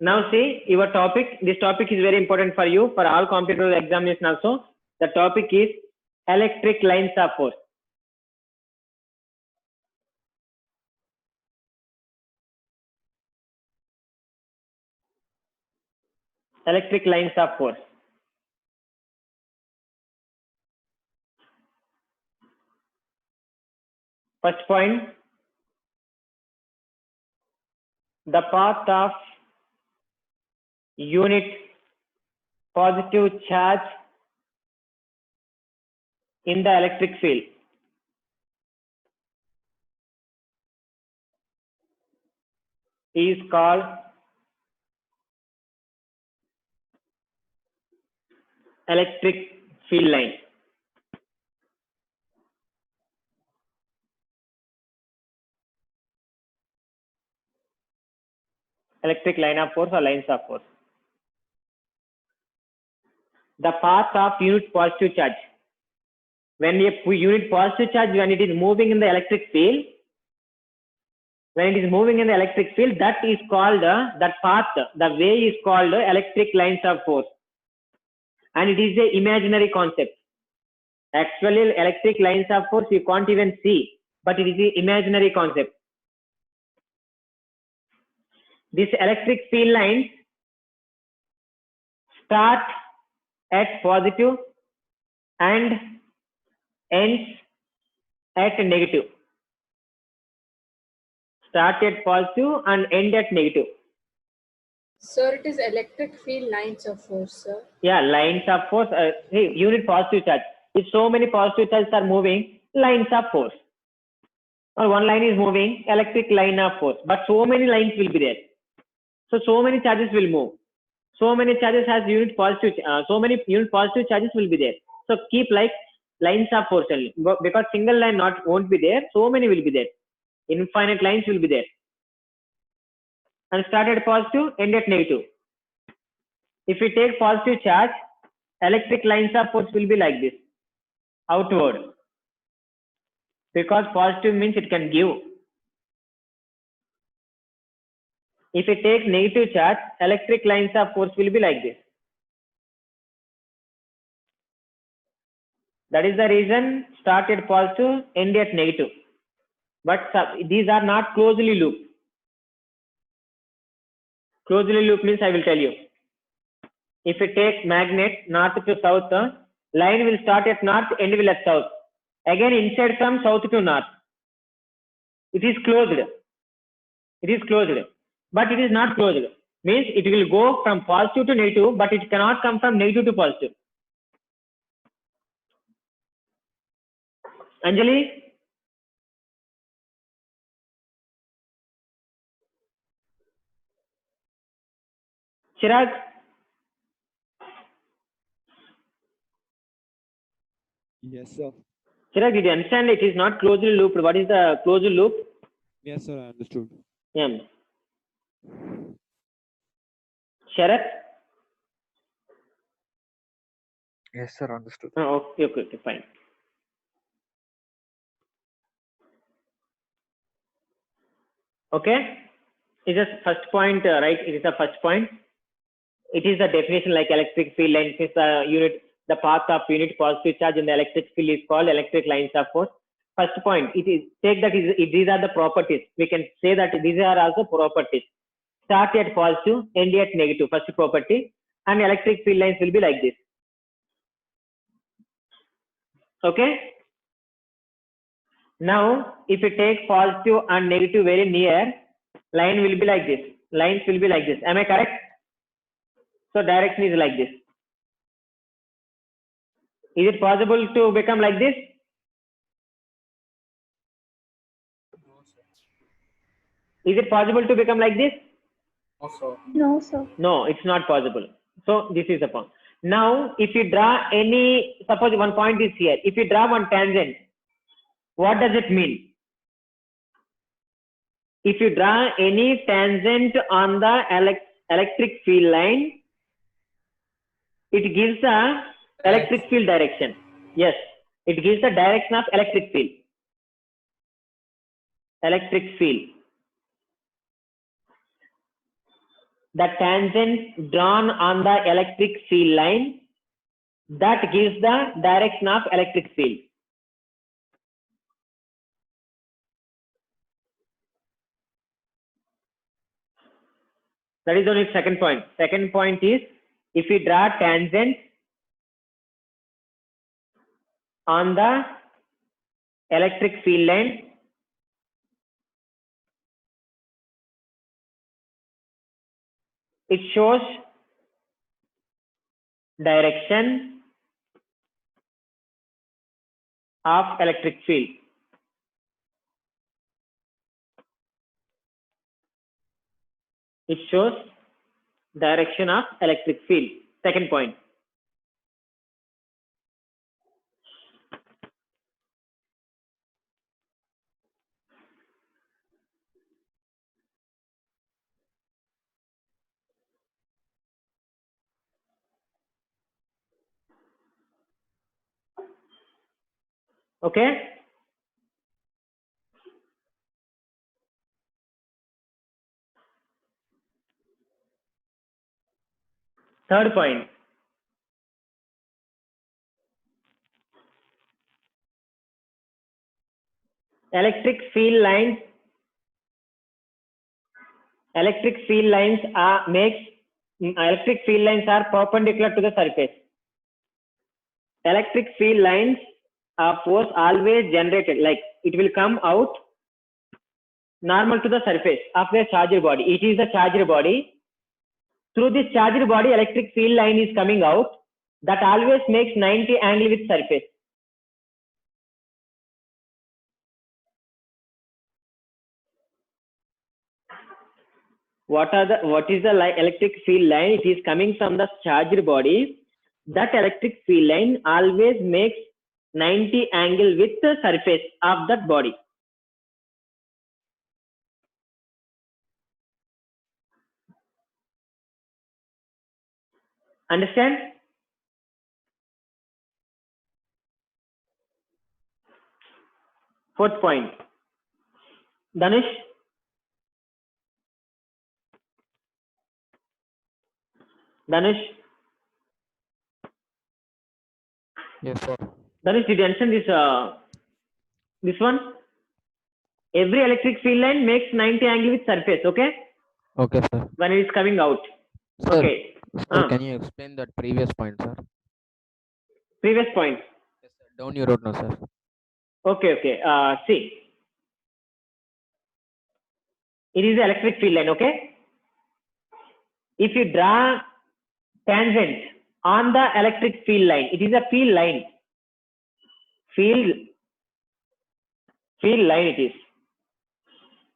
Now see your topic. This topic is very important for you, for all competitive examination also. The topic is electric lines of force. Electric lines of force. First point, the path of unit positive charge in the electric field is called electric field line. Electric line of force or lines of force. The path of unit positive charge. When a unit positive charge, when it is moving in the electric field, when it is moving in the electric field, that is called, that path, the way is called electric lines of force. And it is a imaginary concept. Actually, electric lines of force you can't even see, but it is an imaginary concept. These electric field lines start at positive and ends at negative. Start at positive and end at negative. Sir, it is electric field lines of force, sir. Yeah, lines of force. Hey, unit positive charge. If so many positive charges are moving, lines of force. Or one line is moving, electric line of force. But so many lines will be there. So many charges will move. So many charges has unit positive. So many unit positive charges will be there. So keep like lines of force only. Because single line won't be there. So many will be there. Infinite lines will be there. And start at positive, end at negative. If we take positive charge, electric lines of force will be like this, outward. Because positive means it can give. If we take negative charge, electric lines of force will be like this. That is the reason start at positive, end at negative. But these are not closely looped. Closely looped means I will tell you. If we take magnet north to south, line will start at north, end will at south. Again inside from south to north. It is closed. It is closed. But it is not closed. Means it will go from positive to negative, but it cannot come from negative to positive. Anjali? Chirag? Yes, sir. Chirag, did you understand it is not closely looped? What is the closed loop? Yes, sir. I understood. Yeah. Sharat? Yes, sir. Understood. Okay, fine. Okay. It is first point, right? It is the first point. It is the definition like electric field lines is the unit, the path of unit positive charge in the electric field is called electric lines of force. First point, it is take that these are the properties. We can say that these are also properties. Start at positive, end at negative. First property, and electric field lines will be like this. Okay. Now, if you take positive and negative very near, line will be like this. Lines will be like this. Am I correct? So direction is like this. Is it possible to become like this? Is it possible to become like this? Also, No, sir. No, it's not possible. So this is the point. Now, if you draw any, suppose one point is here. If you draw one tangent, what does it mean? If you draw any tangent on the electric field line, it gives a electric field direction. Yes. It gives the direction of electric field. Electric field. The tangent drawn on the electric field line, that gives the direction of electric field. That is only second point. Second point is, if we draw tangent on the electric field line, it shows direction of electric field. It shows direction of electric field. Second point. Okay. Third point. Electric field lines are perpendicular to the surface. Electric field lines are force always generated, like it will come out normal to the surface of the charged body. It is a charged body. Through this charged body, electric field line is coming out. That always makes 90 angle with surface. What is the electric field line? It is coming from the charged body. That electric field line always makes 90 angle with the surface of that body. Understand? Fourth point. Dhanush? Dhanush? Yes, sir. Dhanush, did you understand this one? Every electric field line makes 90 angle with surface, okay? Okay, sir. When it is coming out. Sir, Okay. sir, can you explain that previous point, sir? Previous point. Yes, sir. Down you wrote now, sir. Okay. See. It is the electric field line, okay? If you draw tangent on the electric field line, it is a field line. Field line it is.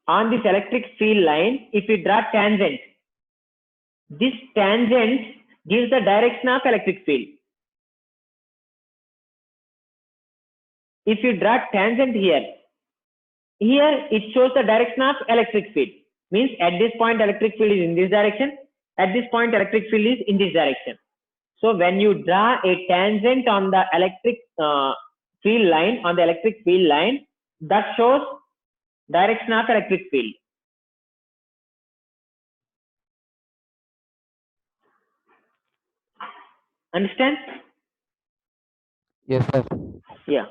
On this electric field line, if you draw tangent, this tangent gives the direction of electric field. If you draw tangent here it shows the direction of electric field. Means at this point electric field is in this direction, at this point electric field is in this direction. So when you draw a tangent on the electric field line, that shows direction of electric field. Understand? Yes, sir. Yeah.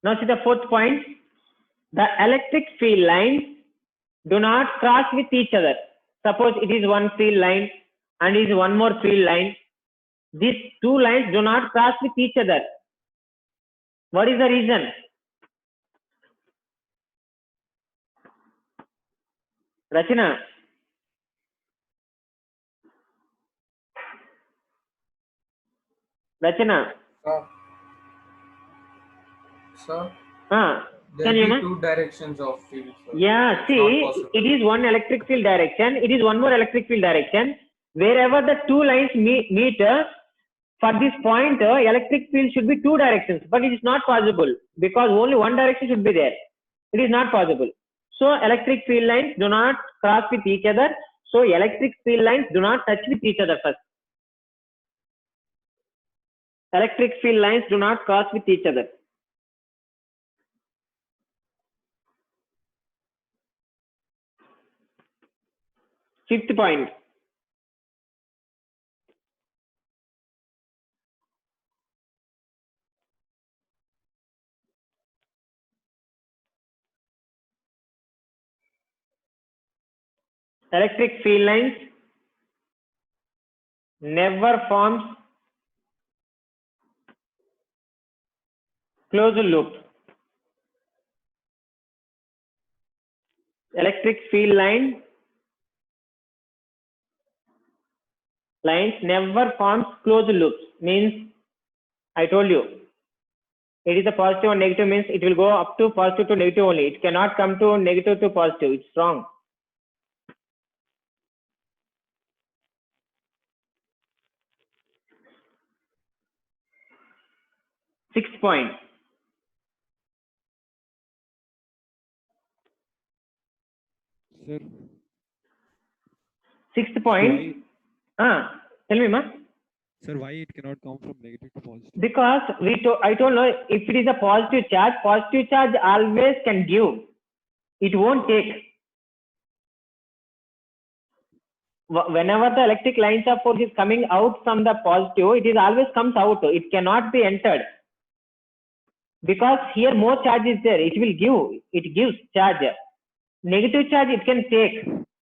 Now see the fourth point. The electric field lines do not cross with each other. Suppose it is one field line and is one more field line. These two lines do not cross with each other. What is the reason? Rachana. Sir, Can there you will know? be two directions of field, sir. Yeah, It's see, not possible. it is one electric field direction, it is one more electric field direction. Wherever the two lines meet, for this point, electric field should be two directions, but it is not possible because only one direction should be there. It is not possible. So electric field lines do not cross with each other. So electric field lines do not touch with each other first. Electric field lines do not cross with each other. Fifth point. Electric field lines never forms closed loop. Electric field lines never forms closed loops. Means, I told you, it is a positive or negative, means it will go up to positive to negative only. It cannot come to negative to positive. It's wrong. Sixth point. Sir, Sixth so point. why, Tell me, ma. sir, why it cannot come from negative to positive? Because I don't know, if it is a positive charge always can give. It won't take. Whenever the electric lines of force is coming out from the positive, it is always comes out. It cannot be entered. Because here more charge is there. It will give. It gives charge. Negative charge it can take.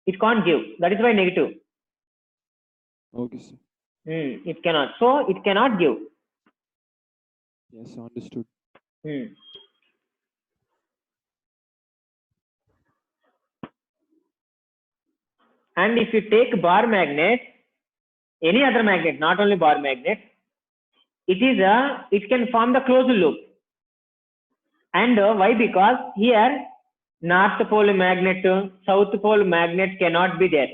It can't give. That is why negative. Okay, sir. It cannot. So it cannot give. Yes, understood. And if you take bar magnet, any other magnet, not only bar magnet, it can form the closed loop. And why? Because here north pole magnet, south pole magnet cannot be there.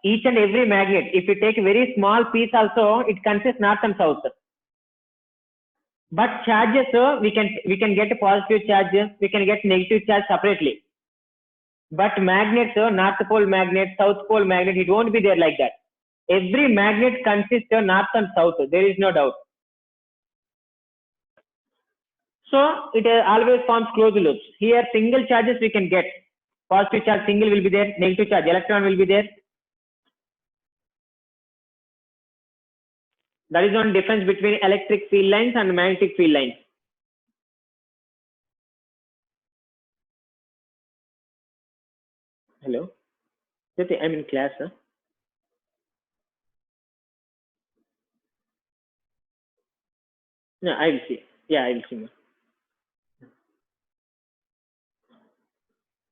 Each and every magnet, if you take a very small piece also, it consists north and south. But charges, we can get a positive charge, we can get negative charge separately. But magnets, north pole magnet, south pole magnet, it won't be there like that. Every magnet consists of north and south. There is no doubt. So it always forms closed loops. Here single charges we can get. Positive charge single will be there, negative charge electron will be there. That is one difference between electric field lines and magnetic field lines. Hello? I'm in class, huh? No, I will see. Yeah, I will see.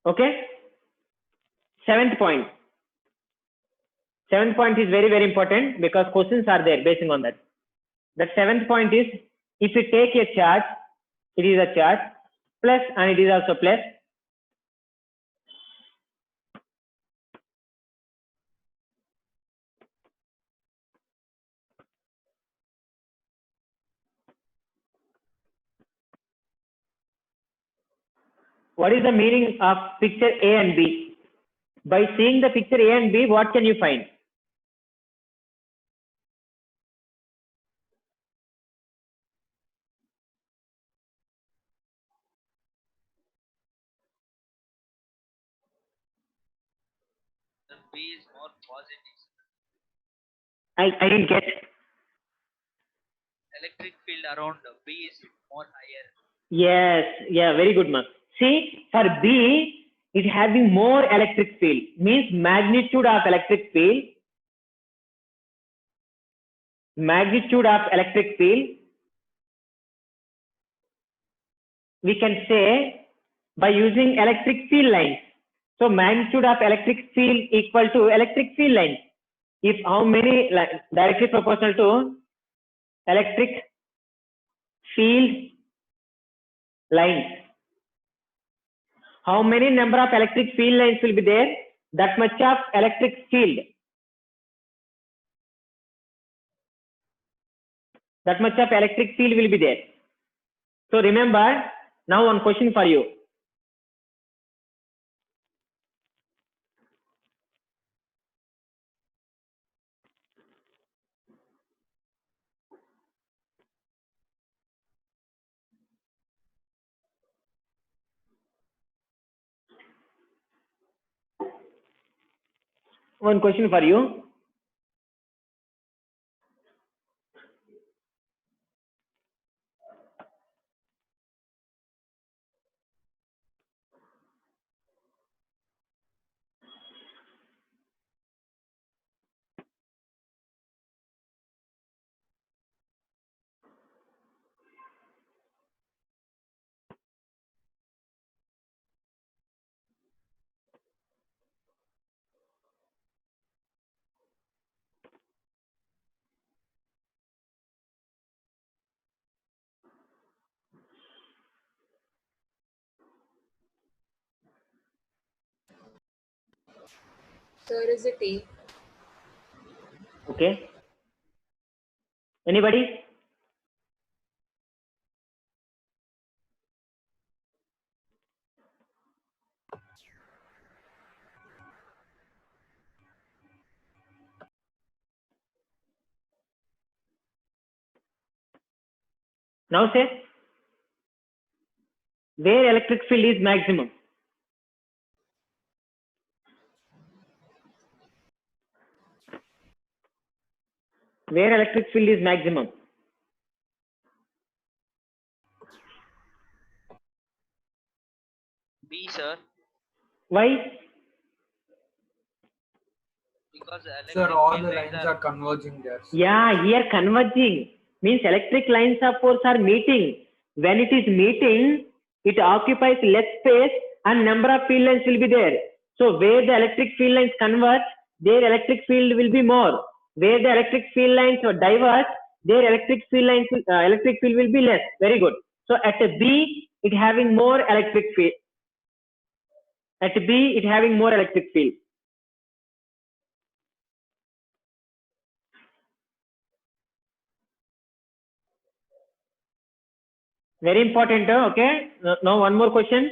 Okay? Seventh point. Seventh point is very, very important because questions are there basing on that. The seventh point is, if you take a charge, it is a charge, plus and it is also plus. What is the meaning of picture A and B? By seeing the picture A and B, what can you find? The B is more positive. I didn't get. Electric field around B is more higher. Yes, yeah, very good, Mark. See, for B, it having more electric field, means magnitude of electric field. Magnitude of electric field, we can say by using electric field lines. So magnitude of electric field equal to electric field lines. If how many, directly proportional to electric field lines. How many number of electric field lines will be there? That much of electric field. That much of electric field will be there. So remember, now one question for you. one question for you. Sir, is it A? Okay. Anybody? Now say, where electric field is maximum? Where electric field is maximum? B, sir. Why? Because the electric Sir, all field the lines are converging there. Sir. Yeah, here converging means electric lines of force are meeting. When it is meeting, it occupies less space and number of field lines will be there. So where the electric field lines converge, their electric field will be more. Where the electric field lines diverge, their electric field will be less. Very good. So at B, it having more electric field. At B, it having more electric field. Very important. Okay. Now one more question.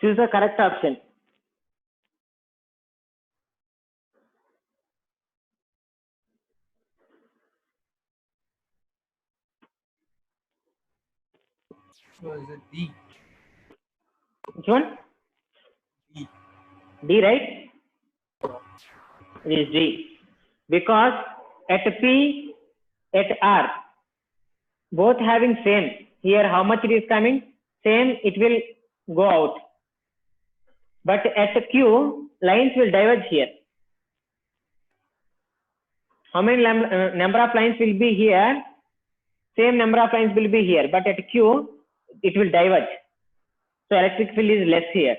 Choose the correct option. So is it D? Which one? D. D, right? It is D. Because at P, at R, both having same. Here, how much it is coming? Same, it will go out. But at Q, lines will diverge here. How many number of lines will be here? Same number of lines will be here. But at Q, it will diverge. So electric field is less here.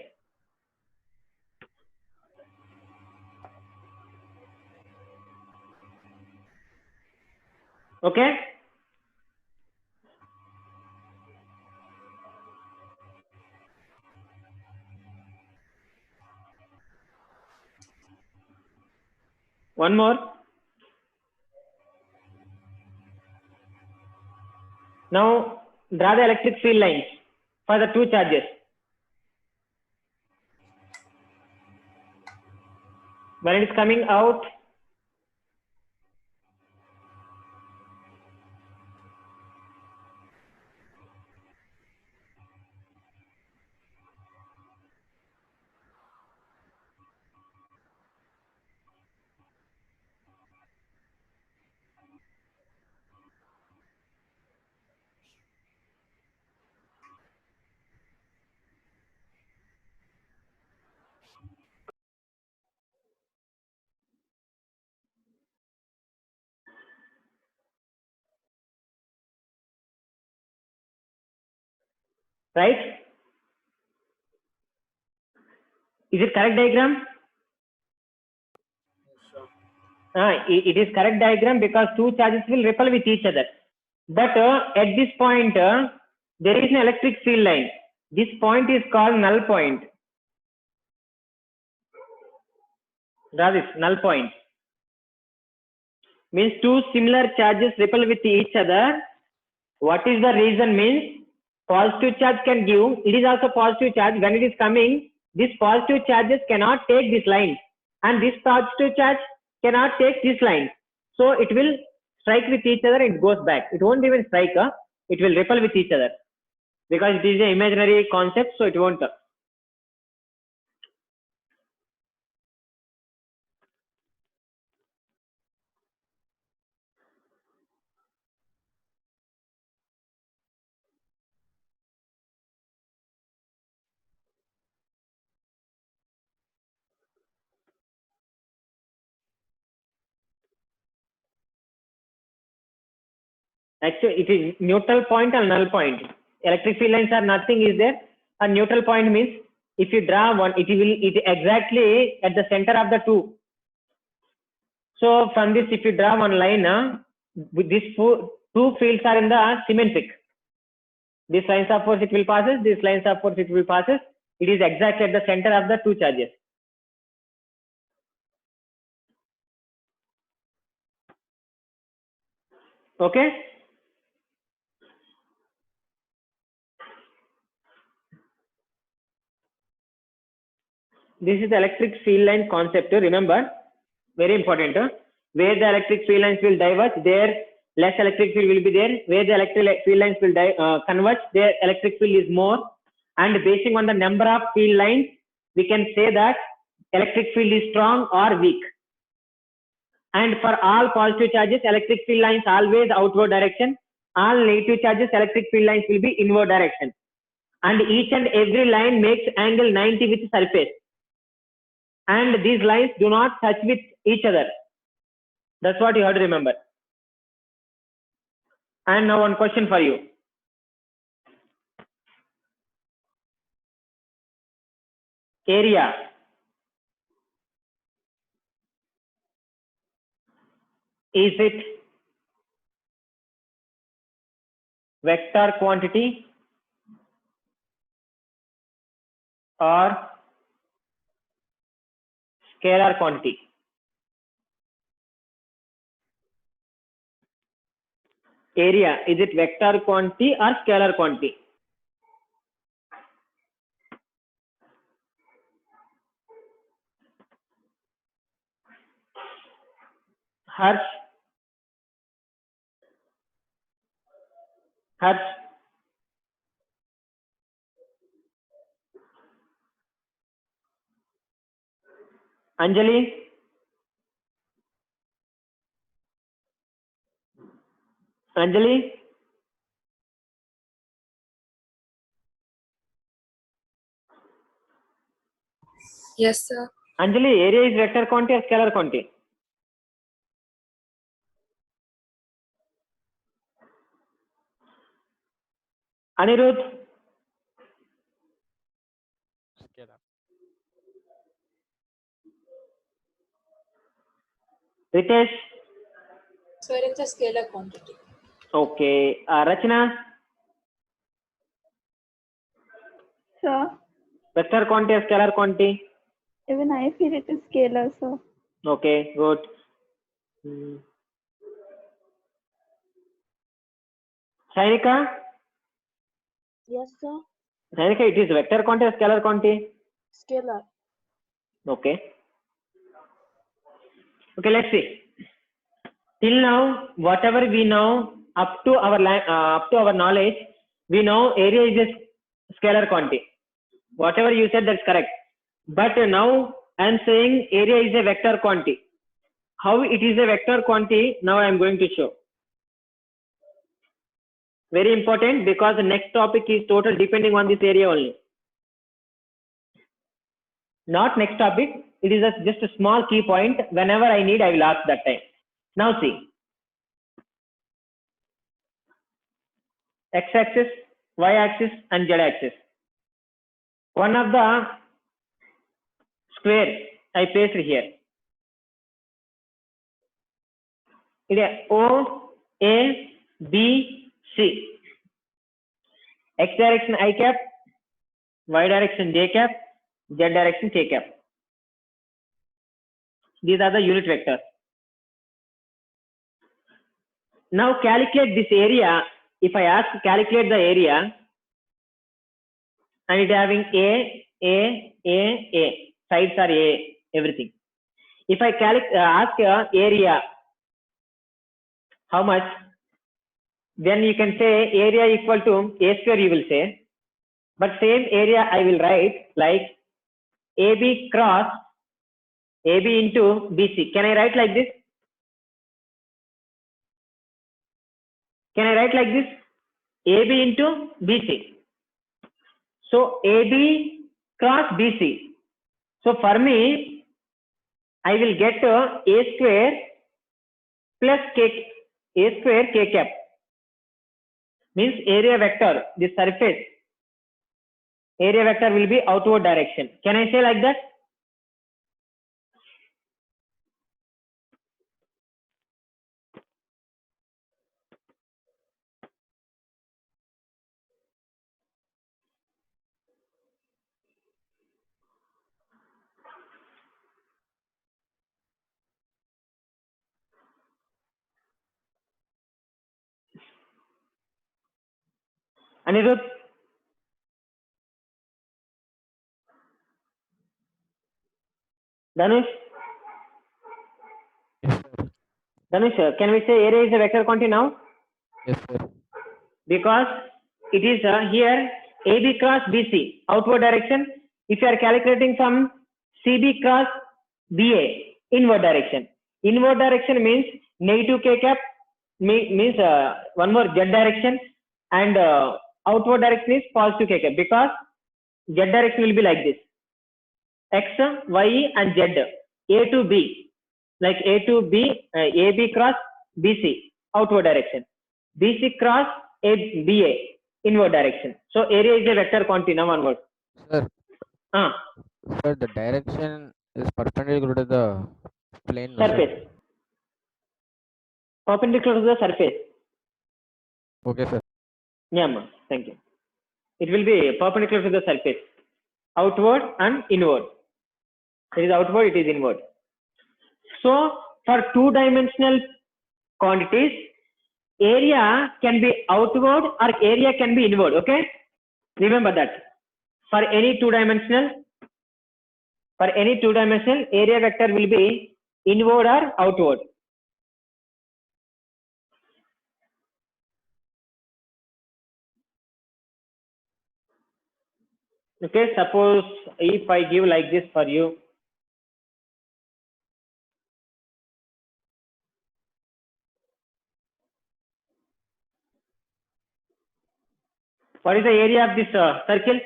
Okay? One more. Now draw the electric field lines for the two charges. When it is coming out, right? Is it correct diagram? It is correct diagram because two charges will repel with each other. But at this point, there is an electric field line. This point is called null point. Draw this null point. Means two similar charges repel with each other. What is the reason? Means positive charge can give, it is also positive charge. When it is coming, these positive charges cannot take this line, and this positive charge cannot take this line. So it will strike with each other and it goes back. It won't even strike, it will repel with each other because it is an imaginary concept, so it won't. Actually, it is neutral point and null point. Electric field lines are nothing is there. A neutral point means if you draw one, it exactly at the center of the two. So from this, if you draw one line, with these two fields are in the symmetric. These lines of force it will passes. These lines of force it will passes. It is exactly at the center of the two charges. Okay. This is the electric field line concept. Remember, very important. Where the electric field lines will diverge, there less electric field will be there. Where the electric field lines will converge, there electric field is more. And based on the number of field lines, we can say that electric field is strong or weak. And for all positive charges, electric field lines always outward direction. All negative charges, electric field lines will be inward direction. And each and every line makes angle 90 with surface. And these lines do not touch with each other. That's what you have to remember. And now one question for you. Area. Is it vector quantity or scalar quantity? Area, is it vector quantity or scalar quantity? Harsh. Anjali. Anjali. Yes, sir. Anjali, area is vector quantity or scalar quantity? Anirudh. Scalar. Ritesh. So it's a scalar quantity. Okay. Rachna. Sir, Vector quantity or scalar quantity? even I feel it is scalar, sir. Okay, good. Sainika? Yes, sir. Sainika, it is vector quantity or scalar quantity? Scalar. Okay. Okay, let's see. Till now, whatever we know up to our knowledge, we know area is a scalar quantity. Whatever you said, that's correct. But now I am saying area is a vector quantity. How it is a vector quantity, now I am going to show. Very important because the next topic is total depending on this area only. Not next topic, it is just a small key point. Whenever I need, I will ask that time. Now see. X-axis y-axis and z-axis. One of the square I placed here. It is O, A, B, C. X direction I cap, Y direction J cap, Z direction K cap. These are the unit vectors. Now calculate this area. If I ask to calculate the area, and it having A, sides are A, everything. If I ask area, how much? Then you can say area equal to A square, you will say. But same area I will write like AB cross AB into BC. Can I write like this? Can I write like this? AB into BC. So AB cross BC. So for me, I will get A square plus K, A square K cap. Means area vector, the surface. Area vector will be outward direction. Can I say like that? Anirudh? Dhanush? Yes, sir. Dhanush, can we say area is a vector quantity now? Yes, sir. Because it is here AB cross BC, outward direction. If you are calculating from CB cross BA, inward direction. Inward direction means negative K cap, means one more Z direction, and outward direction is positive K cap, because Z direction will be like this. X, Y, and Z. A to B, like A to B, AB cross BC, outward direction. BC cross BA, inward direction. So area is a vector quantity now onward. Sir, Uh, sir, the direction is perpendicular to the plane. no, sir? surface. Perpendicular to the surface. Okay, sir. Yeah, ma. Thank you. It will be perpendicular to the surface. Outward and inward. It is outward, it is inward. So for two-dimensional quantities, area can be outward or area can be inward. Okay, remember that. For any two-dimensional, area vector will be inward or outward. Okay, suppose if I give like this for you, what is the area of this circle?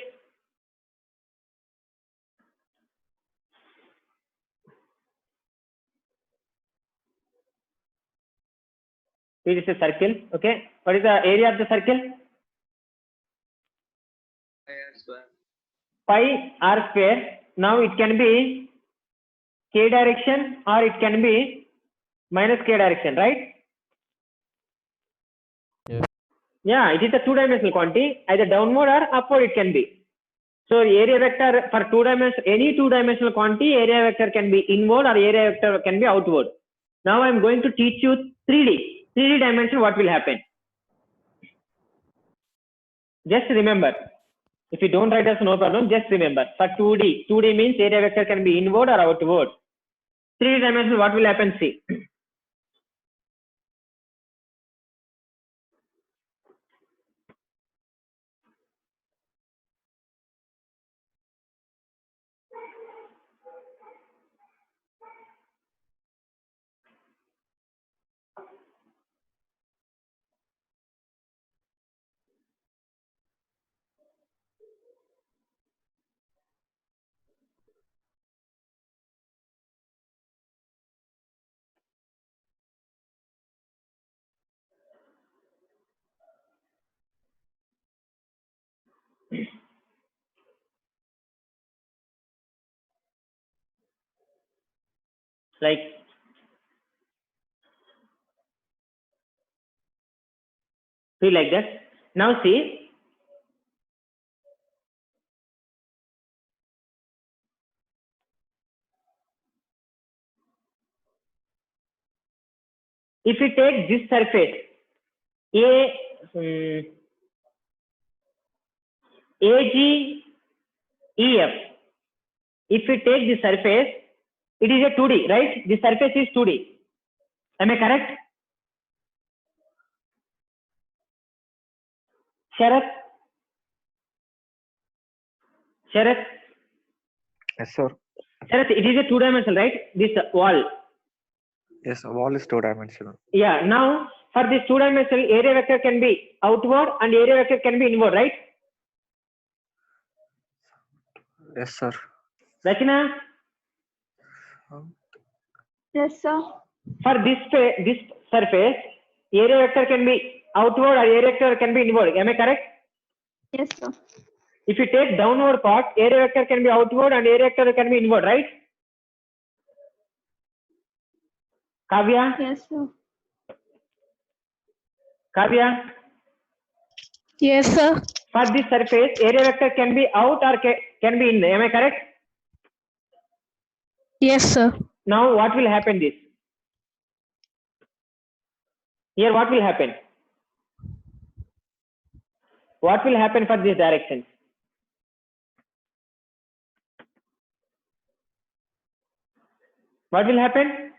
It is a circle. Okay, what is the area of the circle? Pi r square. Now it can be k direction or it can be minus k direction, right? Yes. Yeah, it is a two-dimensional quantity. Either downward or upward it can be. So area vector for any two-dimensional quantity, area vector can be inward or area vector can be outward. Now I am going to teach you 3D. 3D dimension, what will happen? Just remember. If you don't write us, no problem. Just remember. For 2D, 2D means area vector can be inward or outward. 3D dimension, what will happen? See. Like feel like that. Now see, if we take this surface AGEF, if we take this surface, it is a 2D, right? This surface is 2D. Am I correct? Sharath? Sharath? Yes, sir. Sharath, it is a two-dimensional, right? This wall. Yes, wall is two-dimensional. Yeah, now for this two-dimensional, area vector can be outward and area vector can be inward, right? Yes, sir. Rachana, Yes, sir. for this surface, area vector can be outward or area vector can be inward. Am I correct? Yes, sir. If you take downward part, area vector can be outward and area vector can be inward, right? Kavya? Yes, sir. Kavya? Yes, sir. For this surface, area vector can be out or can be in. Am I correct? Yes, sir. Now what will happen this? Here what will happen? What will happen for this direction? What will happen?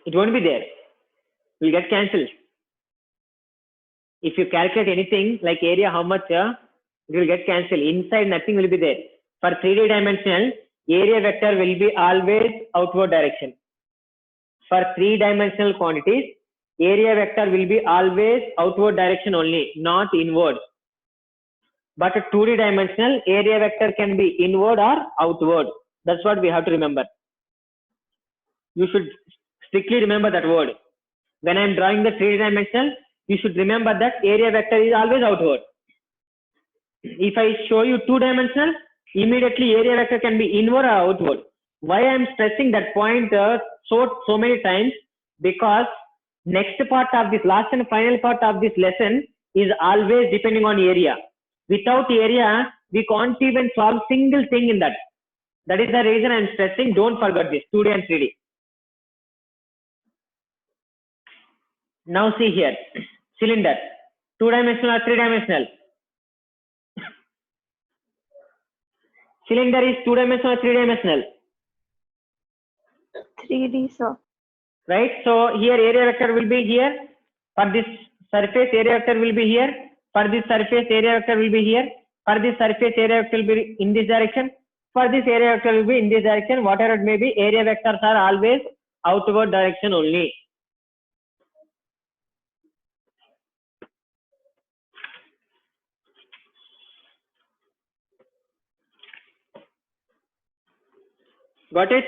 It won't be there. It will get cancelled. If you calculate anything like area, how much, it will get cancelled. Inside nothing will be there. For 3D dimensional, area vector will be always outward direction. For 3-dimensional quantities, area vector will be always outward direction only, not inward. But a 2D dimensional, area vector can be inward or outward. That's what we have to remember. You should strictly remember that word. When I am drawing the 3D dimensional, you should remember that area vector is always outward. If I show you 2-dimensional, immediately area vector can be inward or outward. Why I am stressing that point so many times? Because next part of this, last and final part of this lesson is always depending on area. Without area, we can't even solve single thing in that. That is the reason I am stressing. Don't forget this 2D and 3D. Now see here, cylinder, 2-dimensional or 3-dimensional? Cylinder is 2-dimensional or 3-dimensional? 3D, sir. Right? So here area vector will be here. For this surface, area vector will be here. For this surface, area vector will be here. For this surface, area vector will be in this direction. For this area vector will be in this direction. Whatever it may be, area vectors are always outward direction only. Got it?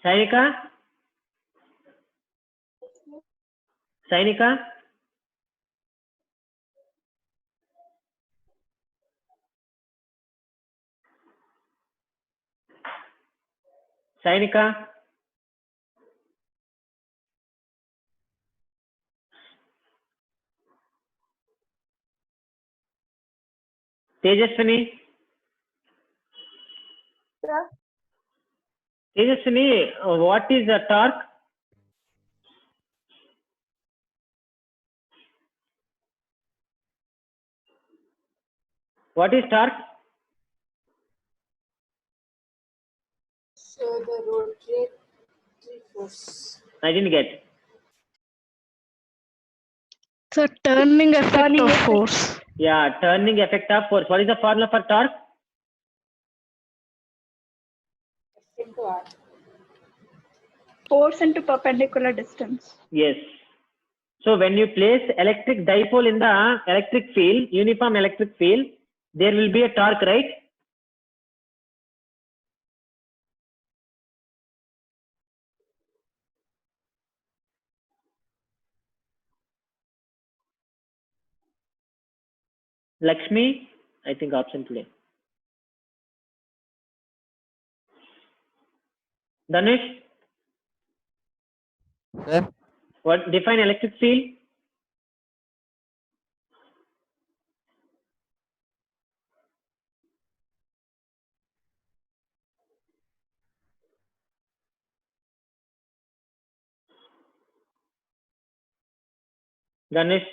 Sainika? Sainika? Sainika? Tejaswini? Sir. Tejaswini, what is the torque? What is torque? So the rotatory force. I didn't get. So turning effect of force. Yeah, turning effect of force. What is the formula for torque? What? Force into perpendicular distance. Yes. So when you place electric dipole in the electric field, uniform electric field, there will be a torque, right? Lakshmi, I think option today. Dhanush, Sir, what define electric field? Dhanush,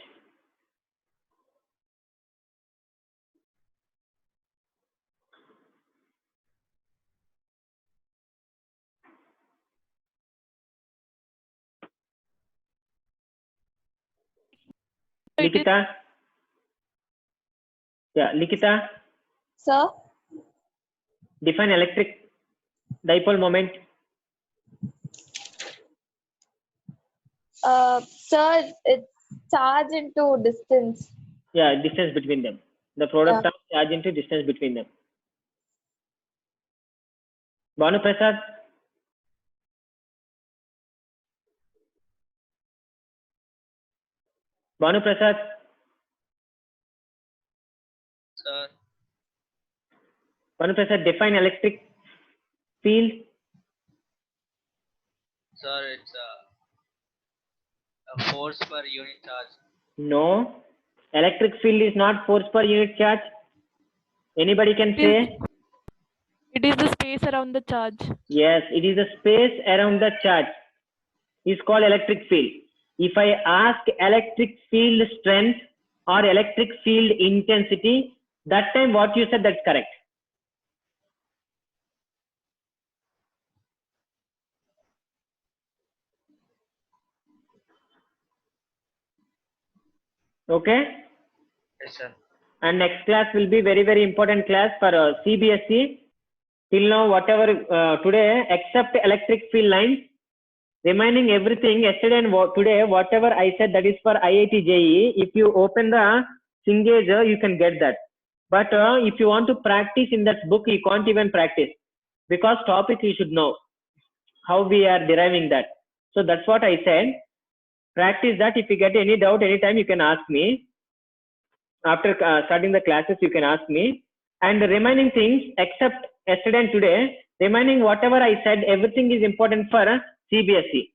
Likita, yeah, Likita, Sir, define electric dipole moment. sir, it's charge into distance. Yeah, distance between them. The product Yeah. of charge into distance between them. Banu Prasad, Banu Prasad, Sir, Banu Prasad, define electric field. sir, it's a force per unit charge. No, electric field is not force per unit charge. Anybody can say? It is the space around the charge. Yes, it is the space around the charge. Is called electric field. If I ask electric field strength or electric field intensity, that time what you said, that's correct. Okay. Yes, sir. And next class will be very, very important class for CBSE. Till now, whatever today, except electric field lines, remaining everything yesterday and today, whatever I said, that is for IIT JEE. If you open the Singager, you can get that. But if you want to practice in that book, you can't even practice, because topic you should know how we are deriving that. So that's what I said. Practice that. If you get any doubt anytime, you can ask me. After starting the classes, you can ask me. And the remaining things, except yesterday and today, remaining whatever I said, everything is important for CBSE.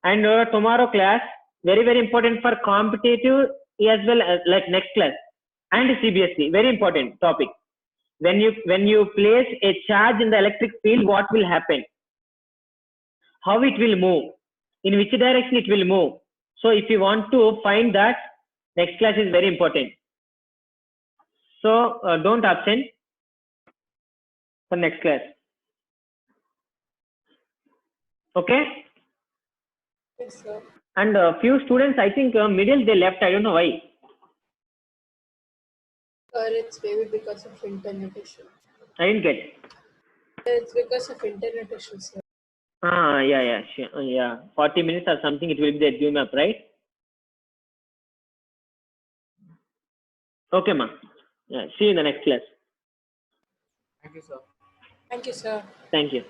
And tomorrow class, very, very important for competitive as well as like next class and CBSE. Very important topic. When you place a charge in the electric field, what will happen? How it will move? In which direction it will move? So if you want to find that, next class is very important. So don't absent for next class. Okay. Yes, sir. And few students, I think middle they left. I don't know why. Or it's maybe because of internet issue. I didn't get. It's because of internet issue, sir. Yeah, sure. Yeah, 40 minutes or something. It will be the zoom up, right? Okay, ma. Yeah. See you in the next class. Thank you, sir. Thank you, sir. Thank you.